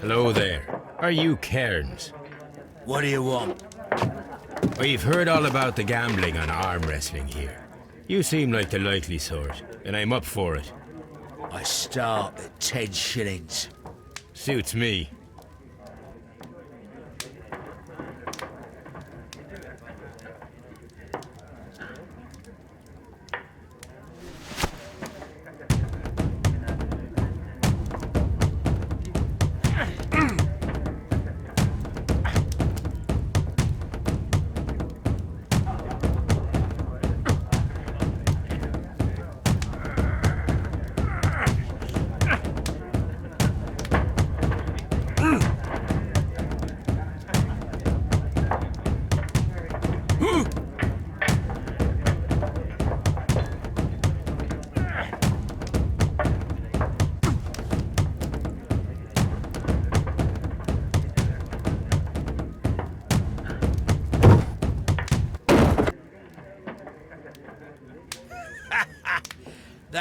Hello there. Are you Cairns? What do you want? We've heard all about the gambling and arm wrestling here. You seem like the likely sort, and I'm up for it. I start at 10 shillings. Suits me.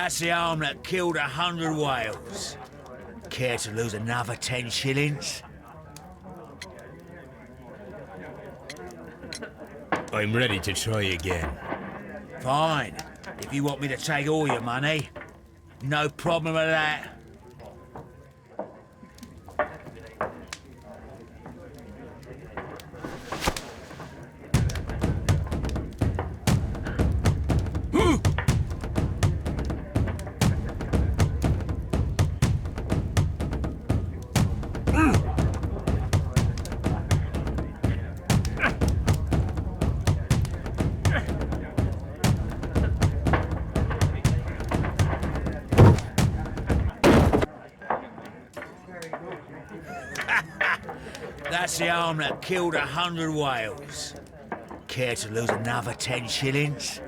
That's the arm that killed 100 whales. Care to lose another 10 shillings? I'm ready to try again. Fine. If you want me to take all your money, no problem with that. That's the arm that killed 100 whales. Care to lose another 10 shillings?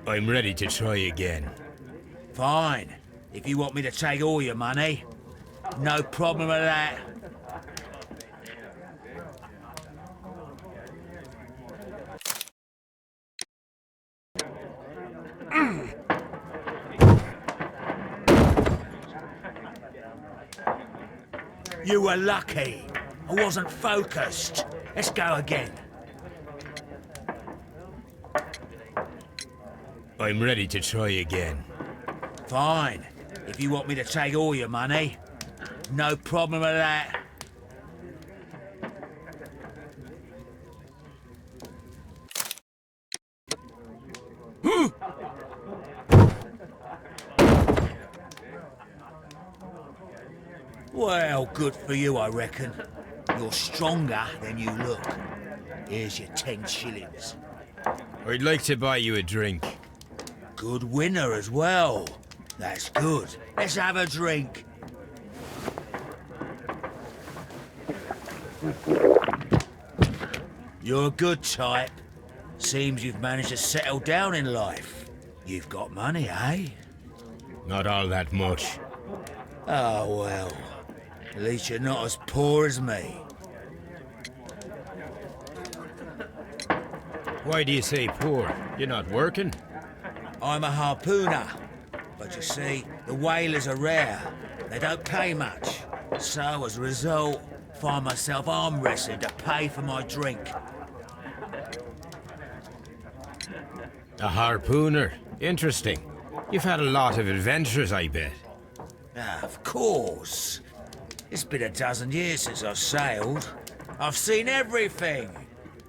I'm ready to try again. Fine. If you want me to take all your money, no problem with that. You were lucky. I wasn't focused. Let's go again. I'm ready to try again. Fine. If you want me to take all your money, no problem with that. Well, good for you, I reckon. You're stronger than you look. Here's your 10 shillings. I'd like to buy you a drink. Good winner as well. That's good. Let's have a drink. You're a good type. Seems you've managed to settle down in life. You've got money, eh? Not all that much. Oh, well. At least you're not as poor as me. Why do you say poor? You're not working? I'm a harpooner. But you see, the whalers are rare. They don't pay much. So, as a result, find myself arm wrestling to pay for my drink. A harpooner? Interesting. You've had a lot of adventures, I bet. Of course. It's been a dozen years since I've sailed. I've seen everything.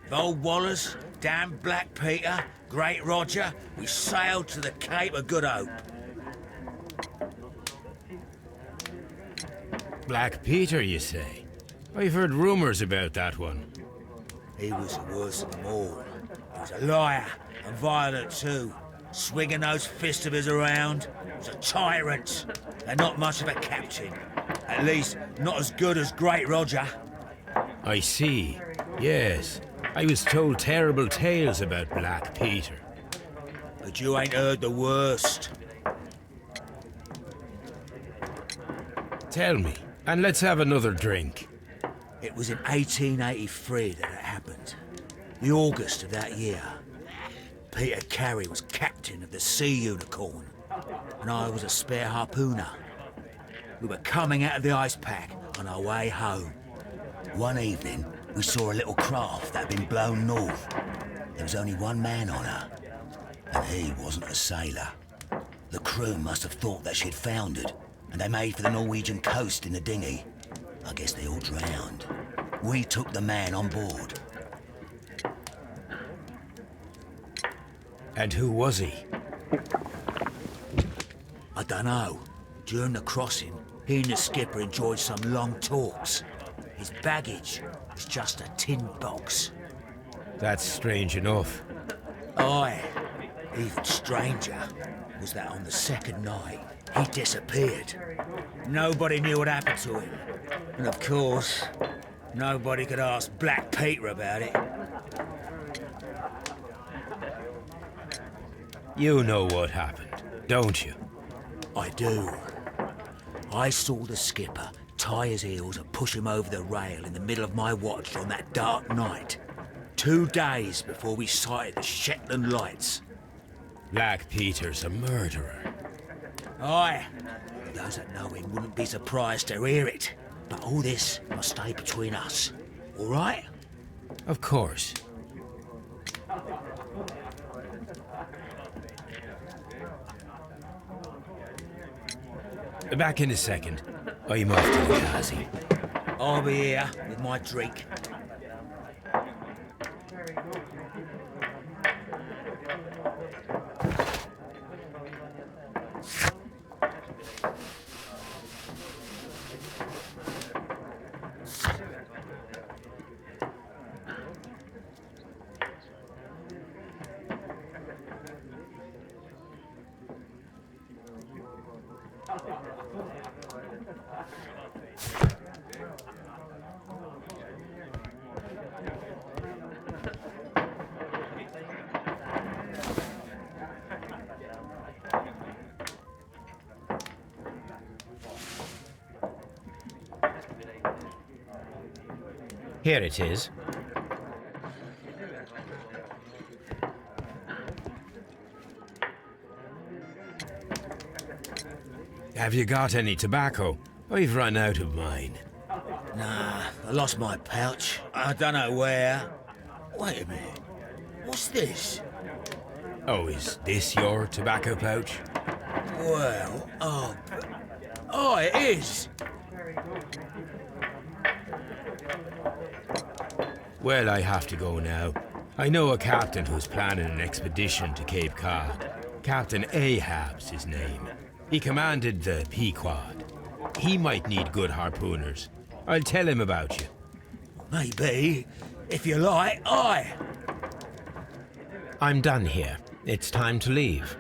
With Old Wallace, damn Black Peter, Great Roger, we sailed to the Cape of Good Hope. Black Peter, you say? I've heard rumours about that one. He was the worst of them all. He was a liar, and violent too. Swinging those fists of his around. He was a tyrant, and not much of a captain. At least, not as good as Great Roger. I see. Yes. I was told terrible tales about Black Peter. But you ain't heard the worst. Tell me, and let's have another drink. It was in 1883 that it happened. The August of that year. Peter Carey was captain of the Sea Unicorn, and I was a spare harpooner. We were coming out of the ice pack on our way home. One evening, we saw a little craft that had been blown north. There was only one man on her, and he wasn't a sailor. The crew must have thought that she'd foundered, and they made for the Norwegian coast in the dinghy. I guess they all drowned. We took the man on board. And who was he? I dunno. During the crossing, he and the skipper enjoyed some long talks. His baggage was just a tin box. That's strange enough. Aye. Even stranger was that on the second night, he disappeared. Nobody knew what happened to him. And of course, nobody could ask Black Peter about it. You know what happened, don't you? I do. I saw the skipper tie his heels and push him over the rail in the middle of my watch on that dark night. 2 days before we sighted the Shetland lights. Black Peter's a murderer. Aye. Those that know him wouldn't be surprised to hear it. But all this must stay between us. All right? Of course. Back in a second. I'm off to the Ghazi. I'll be here with my drink. Here it is. Have you got any tobacco? I've run out of mine. Nah, I lost my pouch. I don't know where. Wait a minute. What's this? Oh, is this your tobacco pouch? Well, oh, it is. Well, I have to go now. I know a captain who's planning an expedition to Cape Cod. Captain Ahab's his name. He commanded the Pequod. He might need good harpooners. I'll tell him about you. Maybe. If you like, aye. I'm done here. It's time to leave.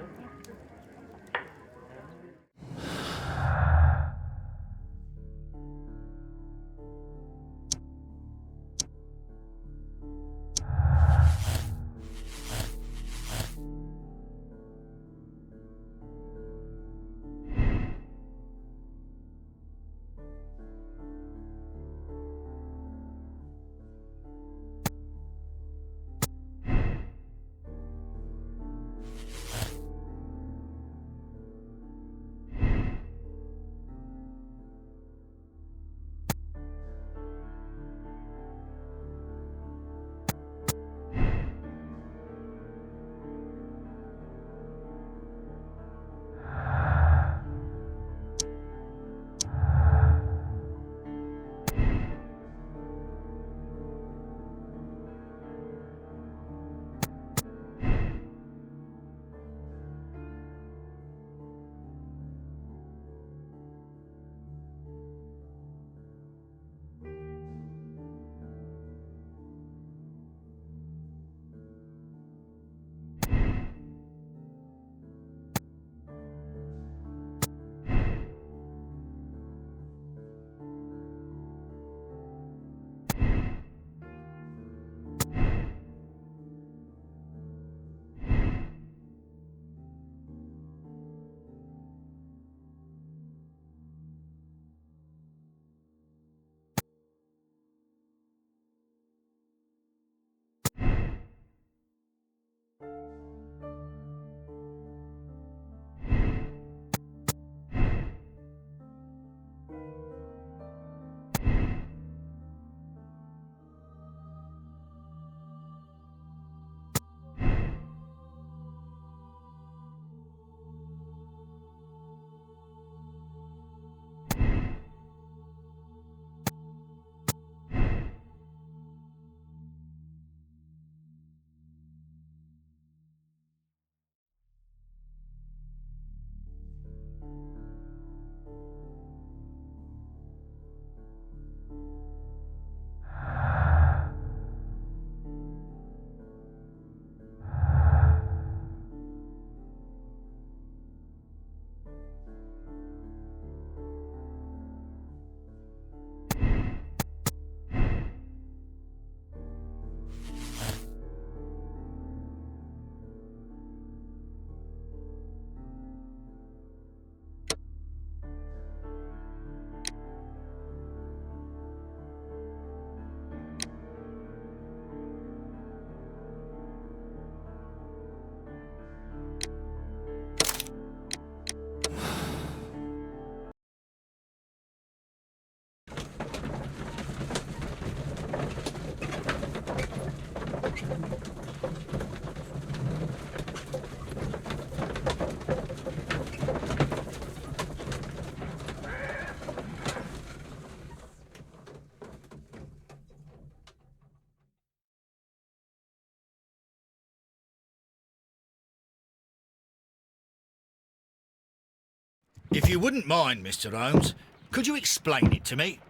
If you wouldn't mind, Mr. Holmes, could you explain it to me?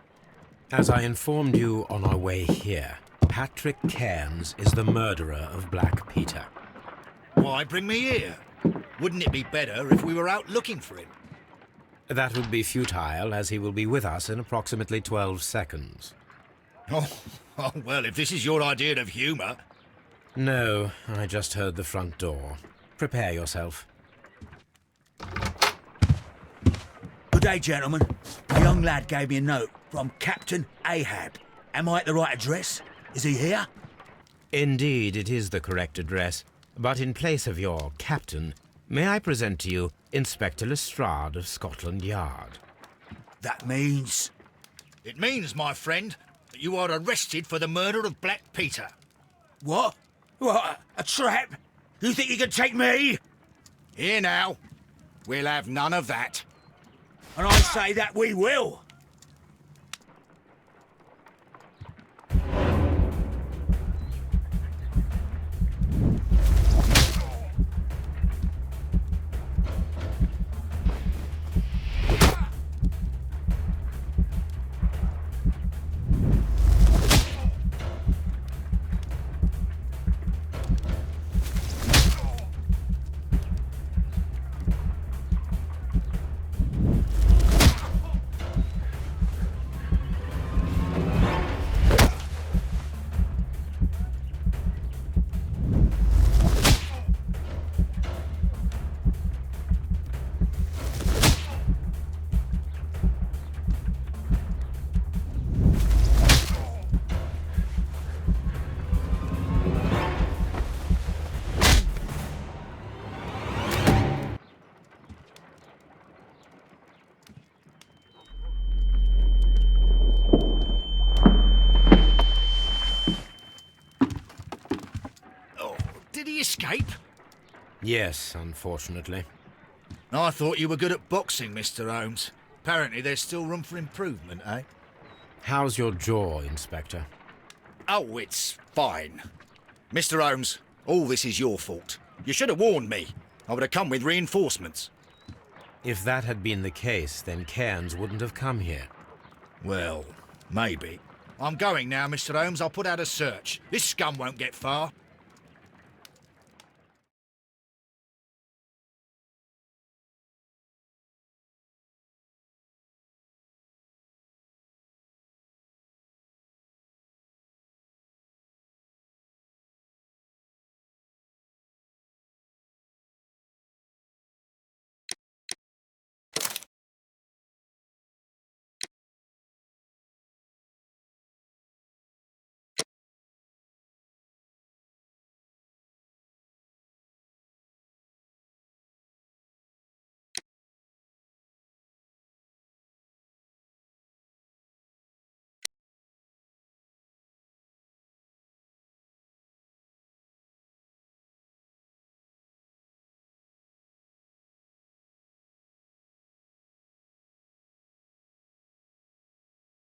As I informed you on our way here, Patrick Cairns is the murderer of Black Peter. Why bring me here? Wouldn't it be better if we were out looking for him? That would be futile, as he will be with us in approximately 12 seconds. Oh, well, if this is your idea of humour... No, I just heard the front door. Prepare yourself. Good day, gentlemen. A young lad gave me a note from Captain Ahab. Am I at the right address? Is he here? Indeed, it is the correct address. But in place of your captain, may I present to you Inspector Lestrade of Scotland Yard? That means... It means, my friend, that you are arrested for the murder of Black Peter. What? What? A trap? You think you can take me? Here now. We'll have none of that. And I say that we will. Escape? Yes, unfortunately. I thought you were good at boxing, Mr. Holmes. Apparently there's still room for improvement, eh? How's your jaw, Inspector? Oh, it's fine. Mr. Holmes, all this is your fault. You should have warned me. I would have come with reinforcements. If that had been the case, then Cairns wouldn't have come here. Well, maybe. I'm going now, Mr. Holmes. I'll put out a search. This scum won't get far.